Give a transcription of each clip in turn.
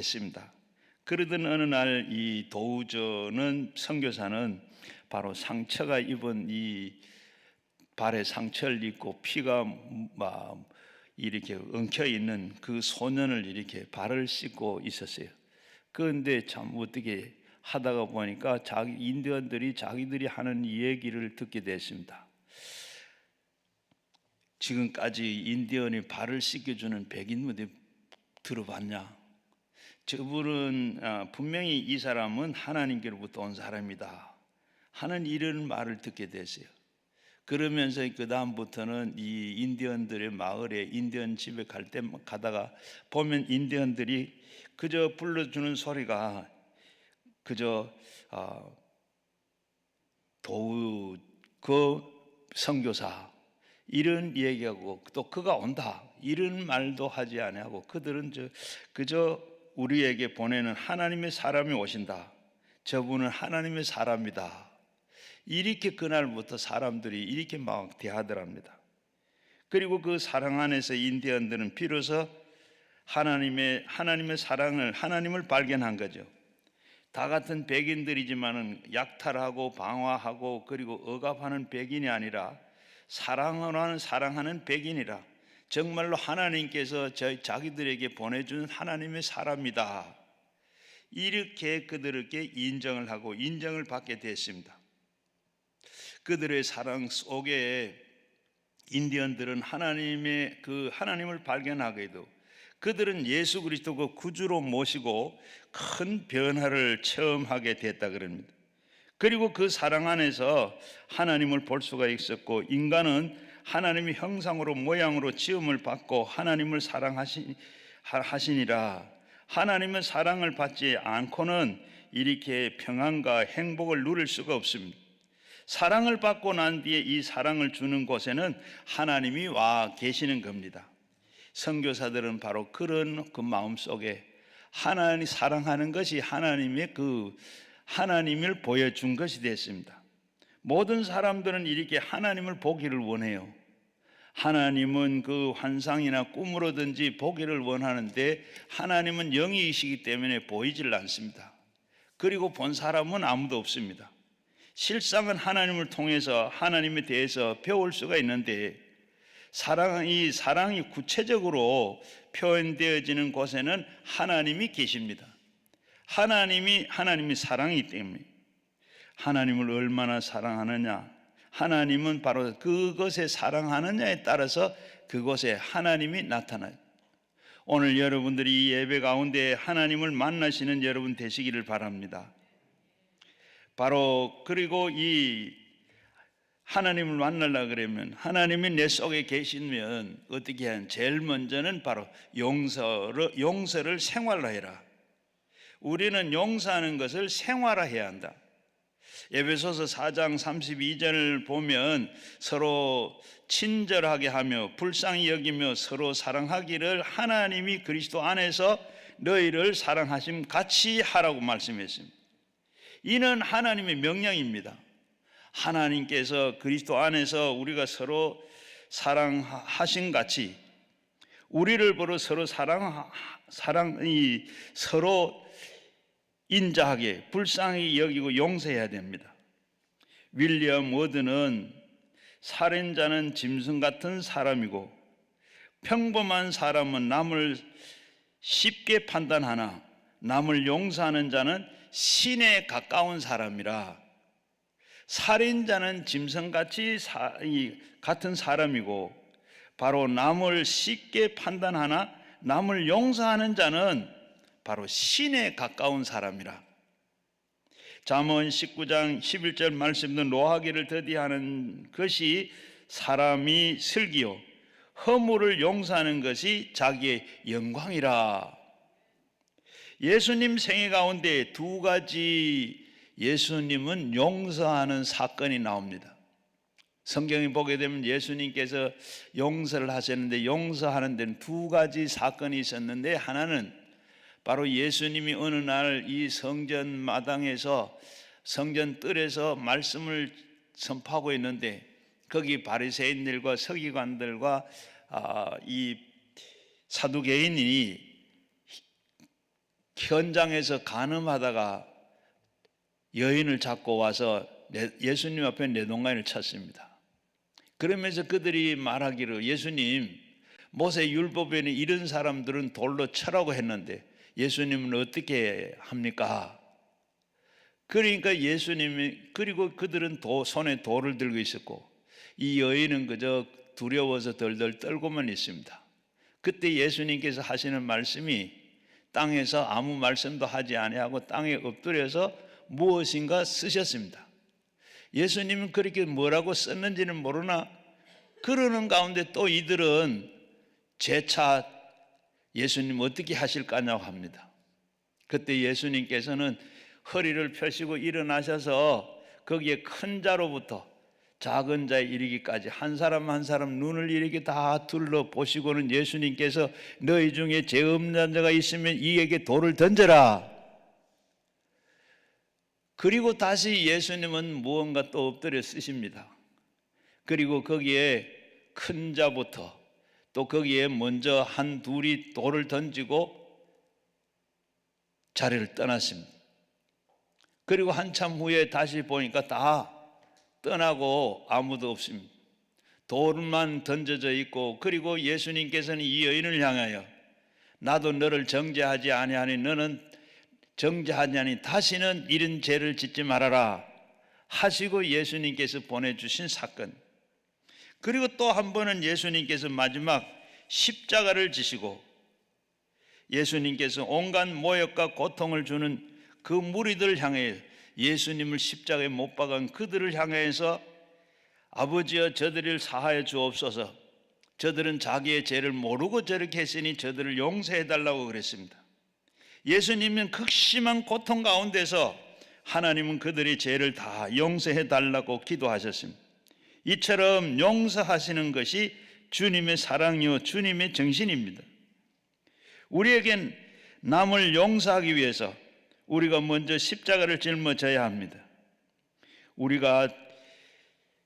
했습니다. 그러던 어느 날 이 도우저는 선교사는 바로 상처가 입은 이 발에 상처를 입고 피가 막 이렇게 엉켜 있는 그 소년을 이렇게 발을 씻고 있었어요. 그런데 참 어떻게 하다가 보니까 자기 인디언들이 자기들이 하는 얘기를 듣게 됐습니다. 지금까지 인디언이 발을 씻겨주는 백인 어디 들어봤냐? 저분은 분명히 이 사람은 하나님께로부터 온 사람이다 하는 이런 말을 듣게 됐어요. 그러면서 그 다음부터는 이 인디언들의 마을에 인디언 집에 갈 때 가다가 보면 인디언들이 그저 불러주는 소리가 그저 도우 그 선교사 이런 얘기하고 또 그가 온다 이런 말도 하지 아니하고 그들은 그저 우리에게 보내는 하나님의 사람이 오신다. 저분은 하나님의 사람이다. 이렇게 그날부터 사람들이 이렇게 막 대하더랍니다. 그리고 그 사랑 안에서 인디언들은 비로소 하나님의 사랑을 하나님을 발견한 거죠. 다 같은 백인들이지만은 약탈하고 방화하고 그리고 억압하는 백인이 아니라 사랑하는 백인이라 정말로 하나님께서 자기들에게 보내준 하나님의 사람이다. 이렇게 그들에게 인정을 하고 인정을 받게 됐습니다. 그들의 사랑 속에 인디언들은 하나님을 발견하게도 그들은 예수 그리스도 그 구주로 모시고 큰 변화를 체험하게 됐다 그럽니다. 그리고 그 사랑 안에서 하나님을 볼 수가 있었고 인간은 하나님의 형상으로 모양으로 지음을 받고 하나님을 사랑하시니라. 하나님의 사랑을 받지 않고는 이렇게 평안과 행복을 누릴 수가 없습니다. 사랑을 받고 난 뒤에 이 사랑을 주는 곳에는 하나님이 와 계시는 겁니다. 선교사들은 바로 그런 그 마음 속에 하나님 사랑하는 것이 하나님을 보여준 것이 됐습니다. 모든 사람들은 이렇게 하나님을 보기를 원해요. 하나님은 그 환상이나 꿈으로든지 보기를 원하는데 하나님은 영이시기 때문에 보이질 않습니다. 그리고 본 사람은 아무도 없습니다. 실상은 하나님을 통해서 하나님에 대해서 배울 수가 있는데 사랑이 구체적으로 표현되어지는 곳에는 하나님이 계십니다. 하나님이 사랑이기 때문에 하나님을 얼마나 사랑하느냐, 하나님은 바로 그것에 사랑하느냐에 따라서 그곳에 하나님이 나타나요. 오늘 여러분들이 이 예배 가운데 하나님을 만나시는 여러분 되시기를 바랍니다. 바로 그리고 이 하나님을 만나려고 그러면 하나님이 내 속에 계시면 어떻게 하냐? 제일 먼저는 바로 용서를 생활화해라. 우리는 용서하는 것을 생활화해야 한다. 에베소서 4장 32절을 보면 서로 친절하게 하며 불쌍히 여기며 서로 사랑하기를 하나님이 그리스도 안에서 너희를 사랑하심 같이 하라고 말씀했습니다. 이는 하나님의 명령입니다. 하나님께서 그리스도 안에서 우리가 서로 사랑하신 같이 우리를 보러 서로 서로 인자하게 불쌍히 여기고 용서해야 됩니다. 윌리엄 워드는 살인자는 짐승 같은 사람이고 평범한 사람은 남을 쉽게 판단하나 남을 용서하는 자는 신에 가까운 사람이라. 살인자는 짐승같이 같은 사람이고 바로 남을 쉽게 판단하나 남을 용서하는 자는 바로 신에 가까운 사람이라. 잠언 19장 11절 말씀도 노하기를 더디하는 것이 사람이 슬기요 허물을 용서하는 것이 자기의 영광이라. 예수님 생애 가운데 두 가지 예수님은 용서하는 사건이 나옵니다. 성경에 보게 되면 예수님께서 용서를 하셨는데 용서하는 데는 두 가지 사건이 있었는데 하나는 바로 예수님이 어느 날 이 성전 마당에서 성전 뜰에서 말씀을 선포하고 있는데 거기 바리새인들과 서기관들과 이 사두개인이 현장에서 간음하다가 여인을 잡고 와서 예수님 앞에 내동간을 쳤습니다. 그러면서 그들이 말하기를 예수님, 모세 율법에는 이런 사람들은 돌로 쳐라고 했는데 예수님은 어떻게 합니까? 그러니까 예수님이, 그리고 그들은 손에 돌을 들고 있었고 이 여인은 그저 두려워서 덜덜 떨고만 있습니다. 그때 예수님께서 하시는 말씀이 땅에서 아무 말씀도 하지 아니하고 땅에 엎드려서 무엇인가 쓰셨습니다. 예수님은 그렇게 뭐라고 썼는지는 모르나 그러는 가운데 또 이들은 재차 예수님 어떻게 하실까냐고 합니다. 그때 예수님께서는 허리를 펴시고 일어나셔서 거기에 큰 자로부터 작은 자에 이르기까지 한 사람 한 사람 눈을 이렇게 다 둘러보시고는 예수님께서 너희 중에 죄 없는 자가 있으면 이에게 돌을 던져라. 그리고 다시 예수님은 무언가 또 엎드려 쓰십니다. 그리고 거기에 큰 자부터 또 거기에 먼저 한 둘이 돌을 던지고 자리를 떠났습니다. 그리고 한참 후에 다시 보니까 다 떠나고 아무도 없습니다. 돌만 던져져 있고, 그리고 예수님께서는 이 여인을 향하여 나도 너를 정죄하지 아니하니 너는 정죄하냐니 다시는 이런 죄를 짓지 말아라 하시고 예수님께서 보내주신 사건. 그리고 또 한 번은 예수님께서 마지막 십자가를 지시고 예수님께서 온갖 모욕과 고통을 주는 그 무리들을 향해 예수님을 십자가에 못 박은 그들을 향해서 아버지여 저들을 사하여 주옵소서, 저들은 자기의 죄를 모르고 저렇게 했으니 저들을 용서해 달라고 그랬습니다. 예수님은 극심한 고통 가운데서 하나님은 그들의 죄를 다 용서해 달라고 기도하셨습니다. 이처럼 용서하시는 것이 주님의 사랑이요 주님의 정신입니다. 우리에겐 남을 용서하기 위해서 우리가 먼저 십자가를 짊어져야 합니다. 우리가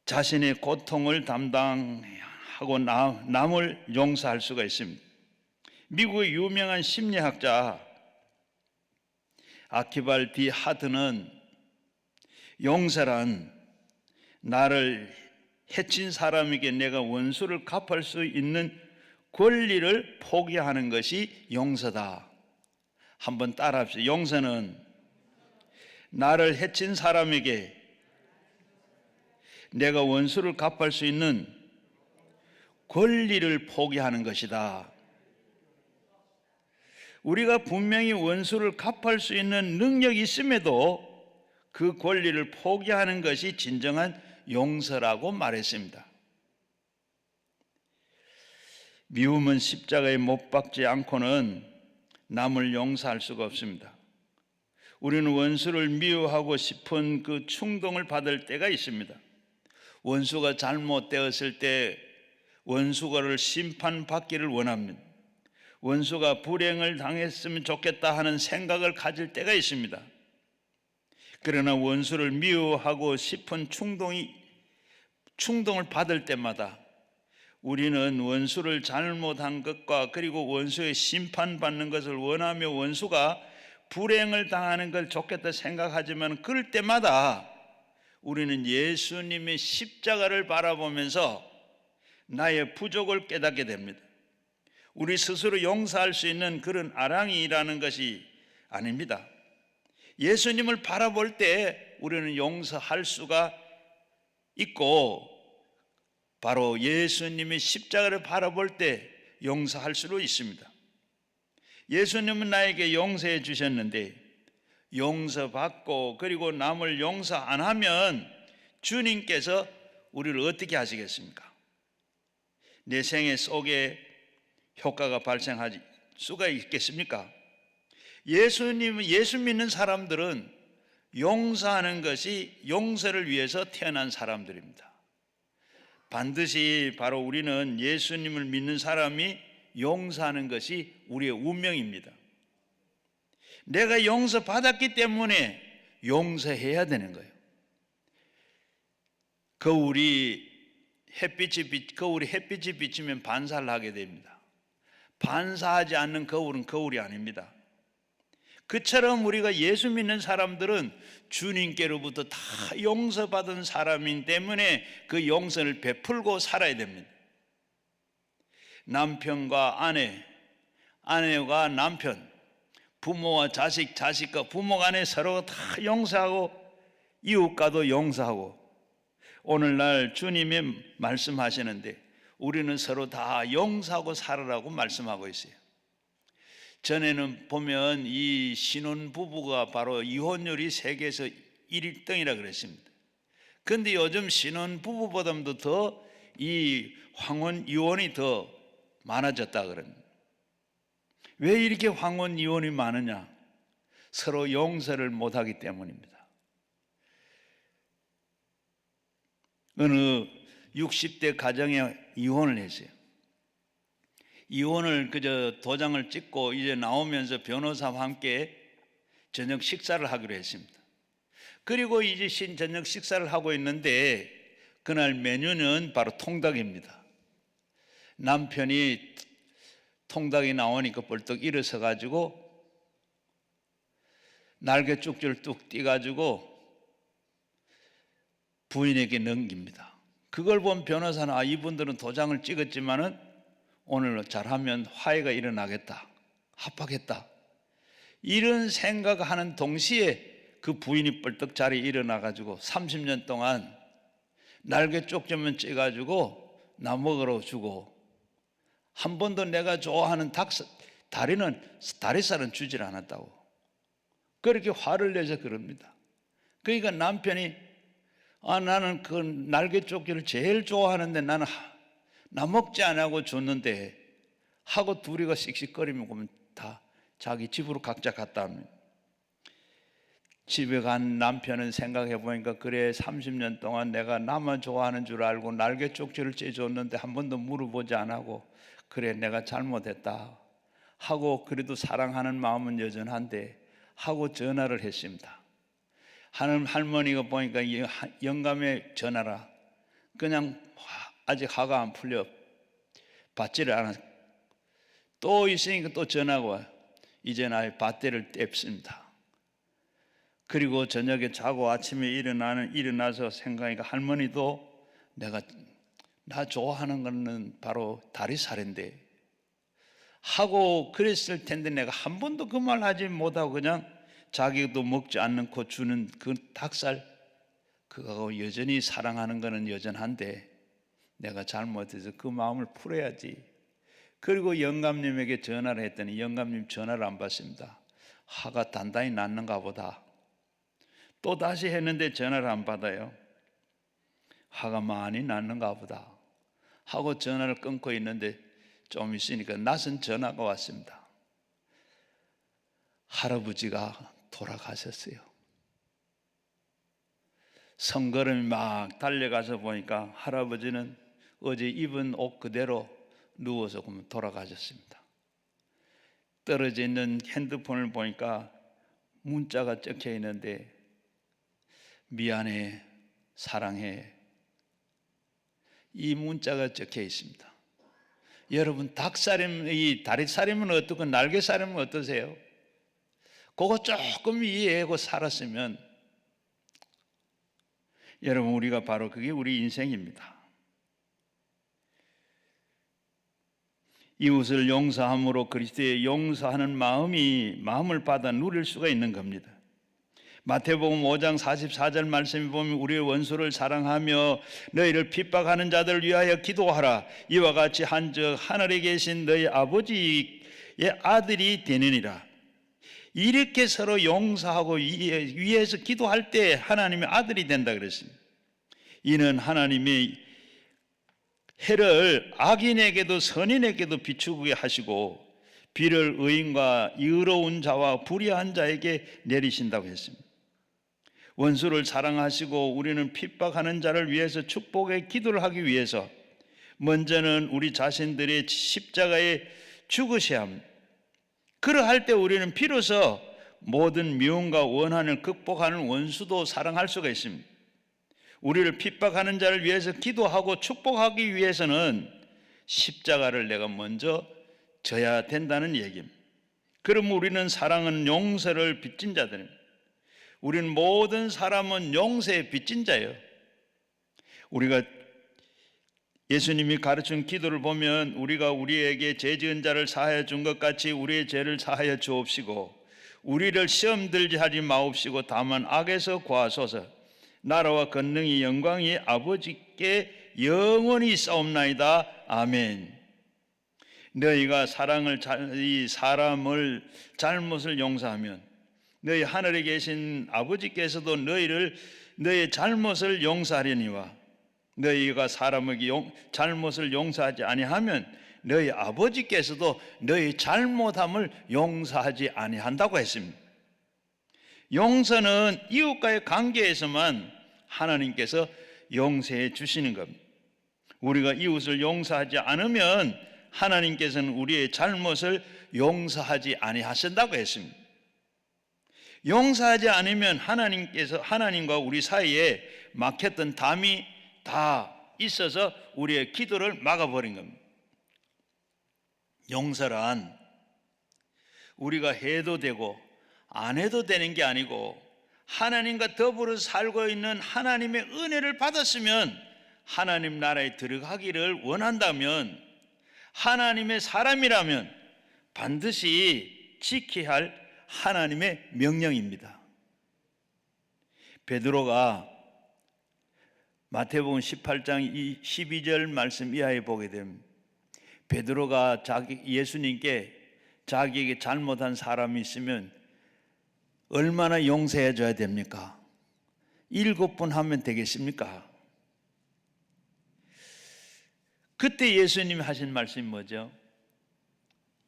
자신의 고통을 담당하고 남을 용서할 수가 있습니다. 미국의 유명한 심리학자 아키발 디 하드는 용서란 나를 해친 사람에게 내가 원수를 갚을 수 있는 권리를 포기하는 것이 용서다. 한번 따라합시다. 용서는 나를 해친 사람에게 내가 원수를 갚을 수 있는 권리를 포기하는 것이다. 우리가 분명히 원수를 갚을 수 있는 능력이 있음에도 그 권리를 포기하는 것이 진정한 용서라고 말했습니다. 미움은 십자가에 못 박지 않고는 남을 용서할 수가 없습니다. 우리는 원수를 미워하고 싶은 그 충동을 받을 때가 있습니다. 원수가 잘못되었을 때 원수가를 심판받기를 원합니다. 원수가 불행을 당했으면 좋겠다 하는 생각을 가질 때가 있습니다. 그러나 원수를 미워하고 싶은 충동을 받을 때마다 우리는 원수를 잘못한 것과 그리고 원수의 심판받는 것을 원하며 원수가 불행을 당하는 걸 좋겠다 생각하지만 그럴 때마다 우리는 예수님의 십자가를 바라보면서 나의 부족을 깨닫게 됩니다. 우리 스스로 용서할 수 있는 그런 아랑이라는 것이 아닙니다. 예수님을 바라볼 때 우리는 용서할 수가 있고 바로 예수님의 십자가를 바라볼 때 용서할 수도 있습니다. 예수님은 나에게 용서해 주셨는데 용서받고 그리고 남을 용서 안 하면 주님께서 우리를 어떻게 하시겠습니까? 내 생애 속에 효과가 발생할 수가 있겠습니까? 예수 믿는 사람들은 용서하는 것이 용서를 위해서 태어난 사람들입니다. 반드시 바로 우리는 예수님을 믿는 사람이 용서하는 것이 우리의 운명입니다. 내가 용서받았기 때문에 용서해야 되는 거예요. 거울이 햇빛이 비치면 반사를 하게 됩니다. 반사하지 않는 거울은 거울이 아닙니다. 그처럼 우리가 예수 믿는 사람들은 주님께로부터 다 용서받은 사람이기 때문에 그 용서를 베풀고 살아야 됩니다. 남편과 아내, 아내와 남편, 부모와 자식, 자식과 부모 간에 서로 다 용서하고 이웃과도 용서하고, 오늘날 주님이 말씀하시는데 우리는 서로 다 용서하고 살으라고 말씀하고 있어요. 전에는 보면 이 신혼 부부가 바로 이혼율이 세계에서 1등이라 그랬습니다. 그런데 요즘 신혼 부부보다도 더 이 황혼 이혼이 더 많아졌다 그럽니다. 왜 이렇게 황혼 이혼이 많으냐? 서로 용서를 못하기 때문입니다. 어느 60대 가정에 이혼을 했어요. 이혼을 그저 도장을 찍고 이제 나오면서 변호사와 함께 저녁 식사를 하기로 했습니다. 그리고 이제 저녁 식사를 하고 있는데 그날 메뉴는 바로 통닭입니다. 남편이 통닭이 나오니까 벌떡 일어서 가지고 날개 쪽지를 뚝 띄가지고 부인에게 넘깁니다. 그걸 본 변호사는 이분들은 도장을 찍었지만은 오늘 잘하면 화해가 일어나겠다, 합하겠다, 이런 생각하는 동시에 그 부인이 벌떡 자리에 일어나가지고 30년 동안 날개 쪽지만 찌가지고 나 먹으러 주고 한 번도 내가 좋아하는 다리살은 주질 않았다고 그렇게 화를 내서 그럽니다. 그러니까 남편이 나는 그 날개 쪽지를 제일 좋아하는데 나는 나 먹지 않고 줬는데 하고 둘이가 씩씩거리면 보면 다 자기 집으로 각자 갔다 합니다. 집에 간 남편은 생각해 보니까 그래 30년 동안 내가 나만 좋아하는 줄 알고 날개 쪽지를 째줬는데 한 번도 물어보지 않고 그래 내가 잘못했다 하고 그래도 사랑하는 마음은 여전한데 하고 전화를 했습니다. 하는 할머니가 보니까 영감의 전화라 그냥 아직 화가 안 풀려 받지를 않았. 또 있으니까 또 전화가 와요. 이제 나의 밧대를 뗐습니다. 그리고 저녁에 자고 아침에 일어나서 생각하니까 할머니도 나 좋아하는 거는 바로 다리살인데 하고 그랬을 텐데 내가 한 번도 그 말 하지 못하고 그냥 자기도 먹지 않고 주는 그 닭살 그거 여전히 사랑하는 거는 여전한데 내가 잘못해서 그 마음을 풀어야지. 그리고 영감님에게 전화를 했더니 영감님 전화를 안 받습니다. 화가 단단히 났는가 보다. 또 다시 했는데 전화를 안 받아요. 화가 많이 났는가 보다 하고 전화를 끊고 있는데 좀 있으니까 낯선 전화가 왔습니다. 할아버지가 돌아가셨어요. 성걸음이 막 달려가서 보니까 할아버지는 어제 입은 옷 그대로 누워서 돌아가셨습니다. 떨어져 있는 핸드폰을 보니까 문자가 적혀 있는데 미안해, 사랑해, 이 문자가 적혀 있습니다. 여러분 이 다리살이면 어떻고 날개살이면 어떠세요? 그거 조금 이해하고 살았으면 여러분 우리가 바로 그게 우리 인생입니다. 이웃을 용서함으로 그리스도의 용서하는 마음을 받아 누릴 수가 있는 겁니다. 마태복음 5장 44절 말씀에 보면 우리의 원수를 사랑하며 너희를 핍박하는 자들을 위하여 기도하라. 이와 같이 한즉 하늘에 계신 너희 아버지의 아들이 되느니라. 이렇게 서로 용서하고 위해서 기도할 때 하나님의 아들이 된다 그랬습니다. 이는 하나님이 해를 악인에게도 선인에게도 비추게 하시고 비를 의인과 의로운 자와 불의한 자에게 내리신다고 했습니다. 원수를 사랑하시고 우리는 핍박하는 자를 위해서 축복의 기도를 하기 위해서 먼저는 우리 자신들의 십자가에 죽으셔야 합니다. 그러할 때 우리는 비로소 모든 미움과 원한을 극복하는 원수도 사랑할 수가 있습니다. 우리를 핍박하는 자를 위해서 기도하고 축복하기 위해서는 십자가를 내가 먼저 져야 된다는 얘기입니다. 그럼 우리는 사랑은 용서를 빚진 자들입니다. 우리는 모든 사람은 용서의 빚진 자예요. 우리가 예수님이 가르친 기도를 보면 우리가 우리에게 죄 지은 자를 사하여 준 것 같이 우리의 죄를 사하여 주옵시고 우리를 시험 들게 하지 마옵시고 다만 악에서 구하소서. 나라와 권능이 영광이 아버지께 영원히 있사옵나이다. 아멘. 너희가 이 사람을 잘못을 용서하면 너희 하늘에 계신 아버지께서도 너희의 잘못을 용서하려니와 너희가 사람에게 잘못을 용서하지 아니하면 너희 아버지께서도 너희 잘못함을 용서하지 아니한다고 했습니다. 용서는 이웃과의 관계에서만 하나님께서 용서해 주시는 겁니다. 우리가 이웃을 용서하지 않으면 하나님께서는 우리의 잘못을 용서하지 아니하신다고 했습니다. 용서하지 않으면 하나님과 우리 사이에 막혔던 담이 다 있어서 우리의 기도를 막아버린 겁니다. 용서란 우리가 해도 되고 안 해도 되는 게 아니고 하나님과 더불어 살고 있는 하나님의 은혜를 받았으면 하나님 나라에 들어가기를 원한다면 하나님의 사람이라면 반드시 지켜야 할 하나님의 명령입니다. 베드로가 마태복음 18장 12절 말씀 이하에 보게 되면 베드로가 예수님께 자기에게 잘못한 사람이 있으면 얼마나 용서해 줘야 됩니까? 7번 하면 되겠습니까? 그때 예수님이 하신 말씀이 뭐죠?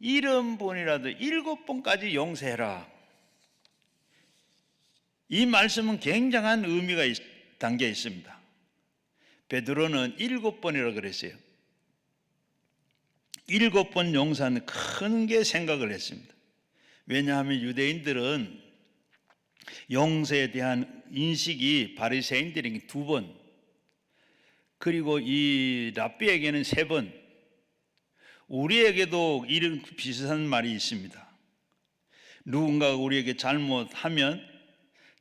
70번이라도 7번까지 용서해라. 이 말씀은 굉장한 의미가 담겨 있습니다. 베드로는 7번이라고 그랬어요. 7번 용서하는 큰 게 생각을 했습니다. 왜냐하면 유대인들은 용서에 대한 인식이 바리새인들에게 2번, 그리고 이 랍비에게는 3번, 우리에게도 이런 비슷한 말이 있습니다. 누군가가 우리에게 잘못하면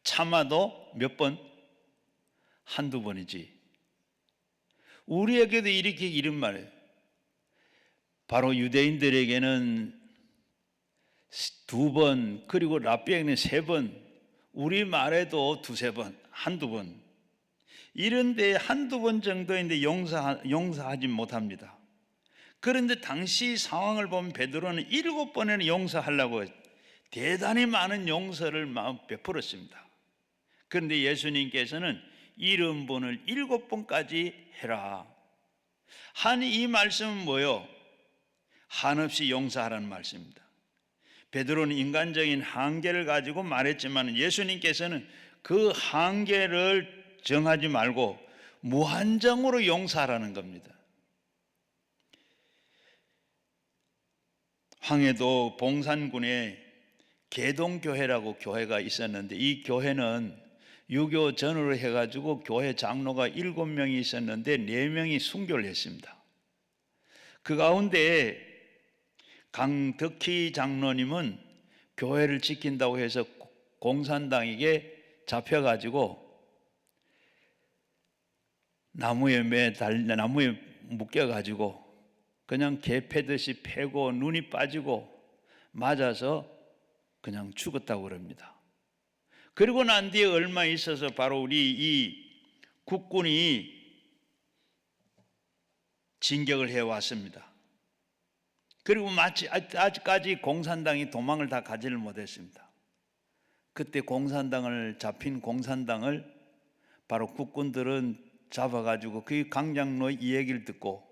참아도 몇 번? 한두 번이지. 우리에게도 이렇게 이런 말이에요. 바로 유대인들에게는 2번, 그리고 랍비에게는 3번, 우리 말에도 2-3번, 한두 번. 이런데 한두 번 정도인데 용서하지 못합니다. 그런데 당시 상황을 보면 베드로는 7번에는 용서하려고 대단히 많은 용서를 베풀었습니다. 그런데 예수님께서는 70번을 7번까지 해라. 이 말씀은 뭐요? 한없이 용서하라는 말씀입니다. 베드로는 인간적인 한계를 가지고 말했지만 예수님께서는 그 한계를 정하지 말고 무한정으로 용서하라는 겁니다. 황해도 봉산군에 계동교회라고 교회가 있었는데 이 교회는 유교 전후로 해가지고 교회 장로가 7명이 있었는데 4명이 순교를 했습니다. 그 가운데 강덕희 장로님은 교회를 지킨다고 해서 공산당에게 잡혀가지고 나무에 묶여가지고 그냥 개 패듯이 패고 눈이 빠지고 맞아서 그냥 죽었다고 그럽니다. 그리고 난 뒤에 얼마 있어서 바로 우리 이 국군이 진격을 해왔습니다. 그리고 아직까지 공산당이 도망을 다 가지를 못했습니다. 그때 잡힌 공산당을 바로 국군들은 잡아가지고 그 강장로의 이 얘기를 듣고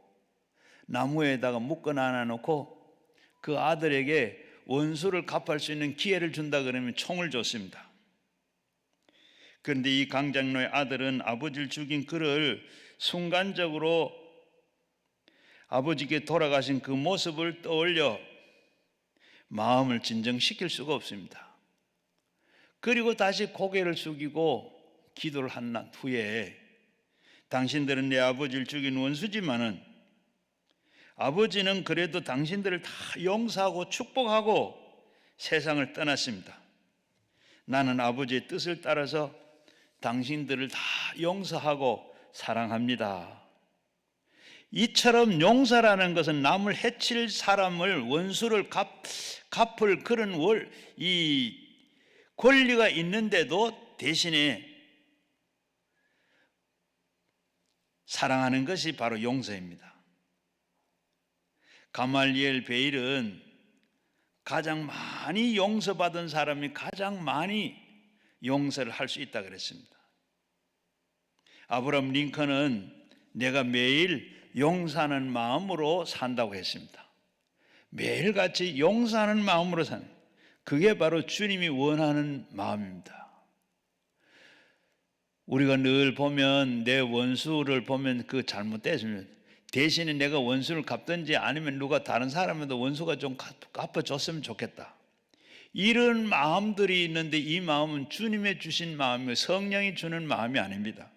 나무에다가 묶어놔 놓고 그 아들에게 원수를 갚을 수 있는 기회를 준다 그러면 총을 줬습니다. 그런데 이 강장로의 아들은 아버지를 죽인 그를 순간적으로 아버지께 돌아가신 그 모습을 떠올려 마음을 진정시킬 수가 없습니다. 그리고 다시 고개를 숙이고 기도를 한 후에 당신들은 내 아버지를 죽인 원수지만은 아버지는 그래도 당신들을 다 용서하고 축복하고 세상을 떠났습니다. 나는 아버지의 뜻을 따라서 당신들을 다 용서하고 사랑합니다. 이처럼 용서라는 것은 남을 해칠 사람을 원수를 갚을 그런 이 권리가 있는데도 대신에 사랑하는 것이 바로 용서입니다. 가말리엘 베일은 가장 많이 용서받은 사람이 가장 많이 용서를 할 수 있다 그랬습니다. 아브라함 링컨은 내가 매일 용서하는 마음으로 산다고 했습니다. 매일같이 용서하는 마음으로 사는, 그게 바로 주님이 원하는 마음입니다. 우리가 늘 보면 내 원수를 보면 그 잘못됐으면 대신에 내가 원수를 갚든지 아니면 누가 다른 사람에도 원수가 좀 갚아줬으면 좋겠다, 이런 마음들이 있는데 이 마음은 주님의 주신 마음이고 성령이 주는 마음이 아닙니다.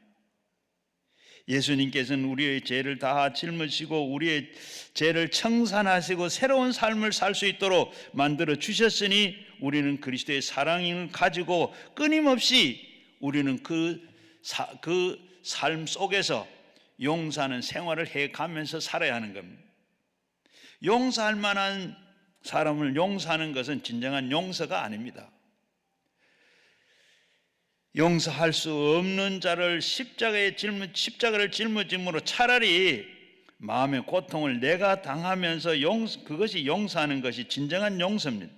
예수님께서는 우리의 죄를 다 짊으시고 우리의 죄를 청산하시고 새로운 삶을 살 수 있도록 만들어 주셨으니 우리는 그리스도의 사랑을 가지고 끊임없이 우리는 그 삶 속에서 용서하는 생활을 해가면서 살아야 하는 겁니다. 용서할 만한 사람을 용서하는 것은 진정한 용서가 아닙니다. 용서할 수 없는 자를 십자가를 짊어짐으로 차라리 마음의 고통을 내가 당하면서 그것이 용서하는 것이 진정한 용서입니다.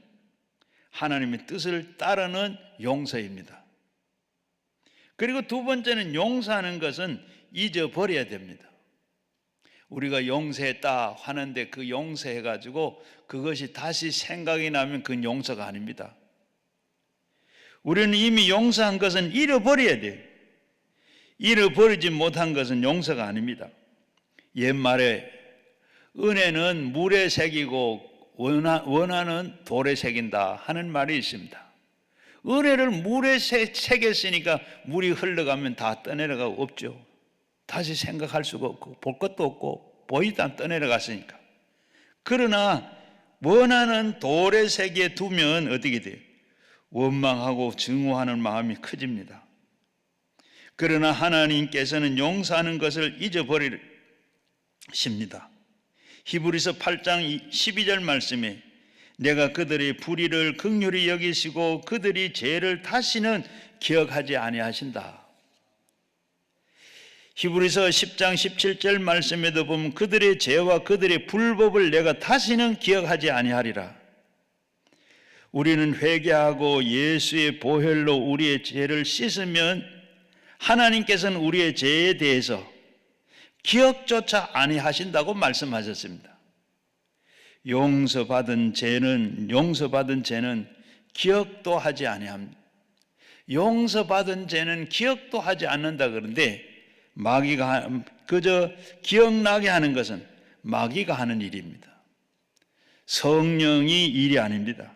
하나님의 뜻을 따르는 용서입니다. 그리고 두 번째는 용서하는 것은 잊어버려야 됩니다. 우리가 용서했다 하는데 그 용서해가지고 그것이 다시 생각이 나면 그건 용서가 아닙니다. 우리는 이미 용서한 것은 잃어버려야 돼요. 잃어버리지 못한 것은 용서가 아닙니다. 옛말에 은혜는 물에 새기고 원하는 돌에 새긴다 하는 말이 있습니다. 은혜를 물에 새겼으니까 물이 흘러가면 다 떠내려가고 없죠. 다시 생각할 수가 없고 볼 것도 없고 보이도 안 떠내려갔으니까. 그러나 원하는 돌에 새겨 두면 어떻게 돼요? 원망하고 증오하는 마음이 커집니다. 그러나 하나님께서는 용서하는 것을 잊어버리십니다. 히브리서 8장 12절 말씀에 내가 그들의 불의를 긍휼히 여기시고 그들이 죄를 다시는 기억하지 아니하신다. 히브리서 10장 17절 말씀에도 보면 그들의 죄와 그들의 불법을 내가 다시는 기억하지 아니하리라. 우리는 회개하고 예수의 보혈로 우리의 죄를 씻으면 하나님께서는 우리의 죄에 대해서 기억조차 아니하신다고 말씀하셨습니다. 용서받은 죄는 기억도 하지 아니합니다. 용서받은 죄는 기억도 하지 않는다 그런데 마귀가 그저 기억나게 하는 것은 마귀가 하는 일입니다. 성령이 일이 아닙니다.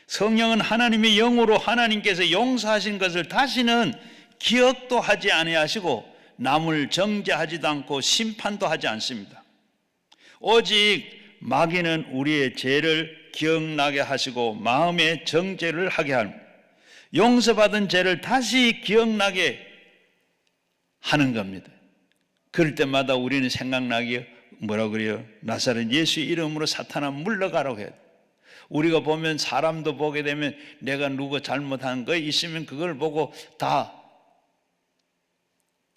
성령은 하나님의 영으로 하나님께서 용서하신 것을 다시는 기억도 하지 아니하시고 남을 정죄하지도 않고 심판도 하지 않습니다. 오직 마귀는 우리의 죄를 기억나게 하시고 마음의 정죄를 하게 합니다. 용서받은 죄를 다시 기억나게 하는 겁니다. 그럴 때마다 우리는 생각나기에 뭐라고 그래요? 나사렛 예수 이름으로 사탄아 물러가라고 해요. 우리가 보면 사람도 보게 되면 내가 누구 잘못한 거 있으면 그걸 보고 다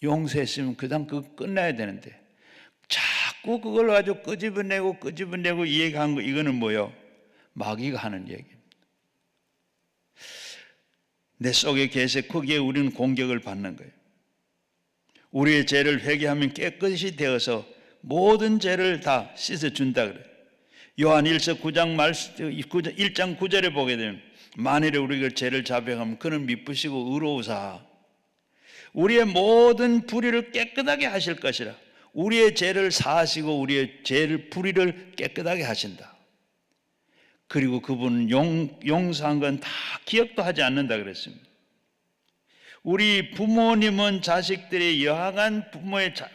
용서했으면 그다음 그거 끝나야 되는데 자꾸 그걸 가지고 끄집어내고 이야기한 거, 이거는 뭐예요? 마귀가 하는 얘기입니다. 내 속에 계속 거기에 우리는 공격을 받는 거예요. 우리의 죄를 회개하면 깨끗이 되어서 모든 죄를 다 씻어준다 그래요. 요한 1서 1장 9절에 보게 되면 만일에 우리가 죄를 자백하면 그는 미쁘시고 의로우사 우리의 모든 불의를 깨끗하게 하실 것이라. 우리의 죄를 사하시고 우리의 죄를 불의를 깨끗하게 하신다. 그리고 그분은 용서한 건 다 기억도 하지 않는다 그랬습니다. 우리 부모님은 자식들이 여하간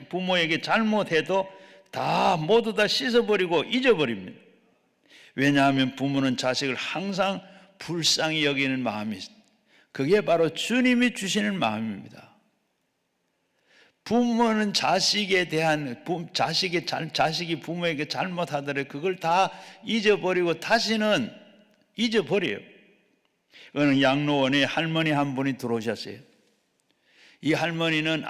부모에게 잘못해도 다 모두 다 씻어버리고 잊어버립니다. 왜냐하면 부모는 자식을 항상 불쌍히 여기는 마음이, 그게 바로 주님이 주시는 마음입니다. 부모는 자식에 대한, 자식이 부모에게 잘못하더라도 그걸 다 잊어버리고 다시는 잊어버려요. 어느 양로원에 할머니 한 분이 들어오셨어요. 이 할머니는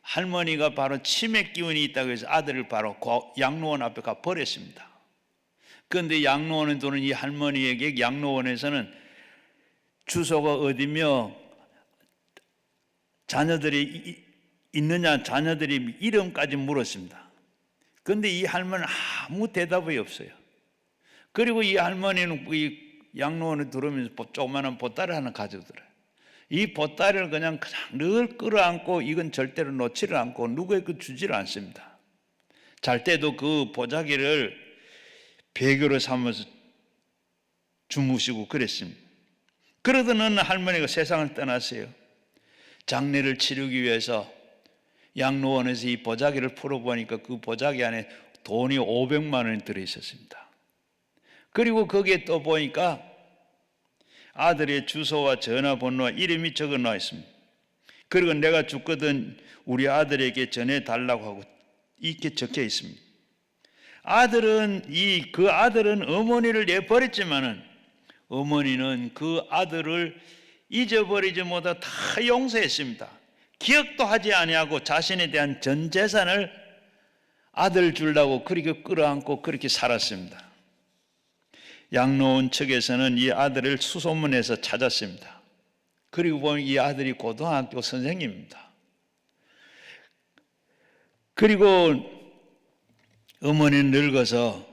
할머니가 바로 치매 기운이 있다고 해서 아들을 바로 양로원 앞에 가 버렸습니다. 그런데 양로원에 도는 이 할머니에게 양로원에서는 주소가 어디며 자녀들이 있느냐, 자녀들이 이름까지 물었습니다. 그런데 이 할머니는 아무 대답이 없어요. 그리고 이 할머니는 이 양로원에 들어오면서 조그마한 보따리 하나 가져오더래요. 이 보따리를 그냥 늘 끌어안고, 이건 절대로 놓지를 않고 누구에게 주지를 않습니다. 잘 때도 그 보자기를 베개로 삼아서 주무시고 그랬습니다. 그러던 어느 할머니가 세상을 떠났어요. 장례를 치르기 위해서 양로원에서 이 보자기를 풀어보니까 그 보자기 안에 돈이 500만 원이 들어있었습니다. 그리고 거기에 또 보니까 아들의 주소와 전화번호와 이름이 적어 놓아 있습니다. 그리고 내가 죽거든 우리 아들에게 전해달라고 하고 이렇게 적혀 있습니다. 그 아들은 어머니를 내버렸지만은 어머니는 그 아들을 잊어버리지 못하고 다 용서했습니다. 기억도 하지 아니하고 자신에 대한 전 재산을 아들 주려고 그렇게 끌어안고 그렇게 살았습니다. 양로원 측에서는 이 아들을 수소문해서 찾았습니다. 그리고 보면 이 아들이 고등학교 선생님입니다. 그리고 어머니는 늙어서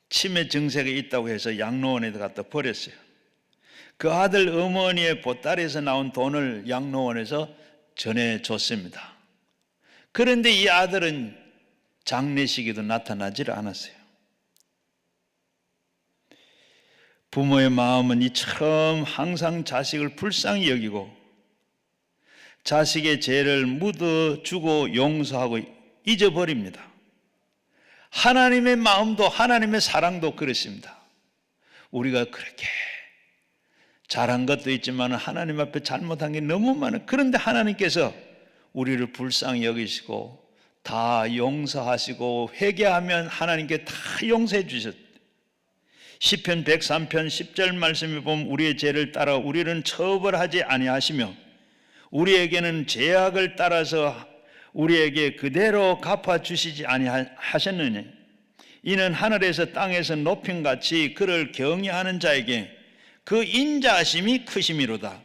치매 증세가 있다고 해서 양로원에 갖다 버렸어요. 그 아들 어머니의 보따리에서 나온 돈을 양로원에서 전해줬습니다. 그런데 이 아들은 장례식에도 나타나질 않았어요. 부모의 마음은 이처럼 항상 자식을 불쌍히 여기고 자식의 죄를 묻어주고 용서하고 잊어버립니다. 하나님의 마음도 하나님의 사랑도 그렇습니다. 우리가 그렇게 잘한 것도 있지만 하나님 앞에 잘못한 게 너무 많아요. 그런데 하나님께서 우리를 불쌍히 여기시고 다 용서하시고 회개하면 하나님께 다 용서해 주셨어요. 시편 103편 10절 말씀에 보면 우리의 죄를 따라 우리는 처벌하지 아니하시며 우리에게는 죄악을 따라서 우리에게 그대로 갚아주시지 아니하셨느냐. 이는 하늘에서 땅에서 높임같이 그를 경외하는 자에게 그 인자하심이 크심이로다.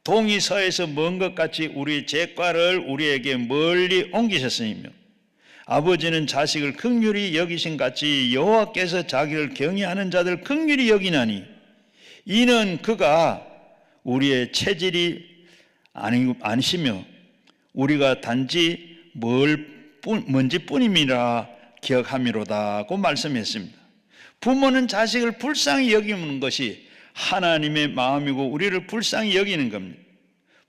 동이 서에서 먼 것 같이 우리의 죄과를 우리에게 멀리 옮기셨으며 아버지는 자식을 긍휼히 여기신 같이 여호와께서 자기를 경외하는 자들 긍휼히 여기나니 이는 그가 우리의 체질이 아니시며 우리가 단지 먼지뿐임이라 기억함이로다고 말씀했습니다. 부모는 자식을 불쌍히 여기는 것이 하나님의 마음이고 우리를 불쌍히 여기는 겁니다.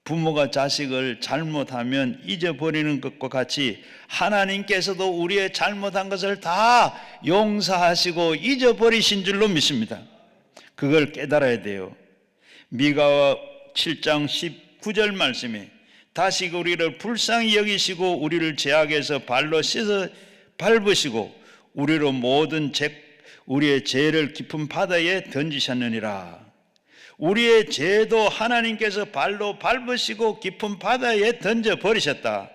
부모가 자식을 잘못하면 잊어버리는 것과 같이 하나님께서도 우리의 잘못한 것을 다 용서하시고 잊어버리신 줄로 믿습니다. 그걸 깨달아야 돼요. 미가 7장 19절 말씀에 다시 우리를 불쌍히 여기시고 우리를 죄악에서 발로 씻어 밟으시고 우리로 우리의 죄를 깊은 바다에 던지셨느니라. 우리의 죄도 하나님께서 발로 밟으시고 깊은 바다에 던져버리셨다.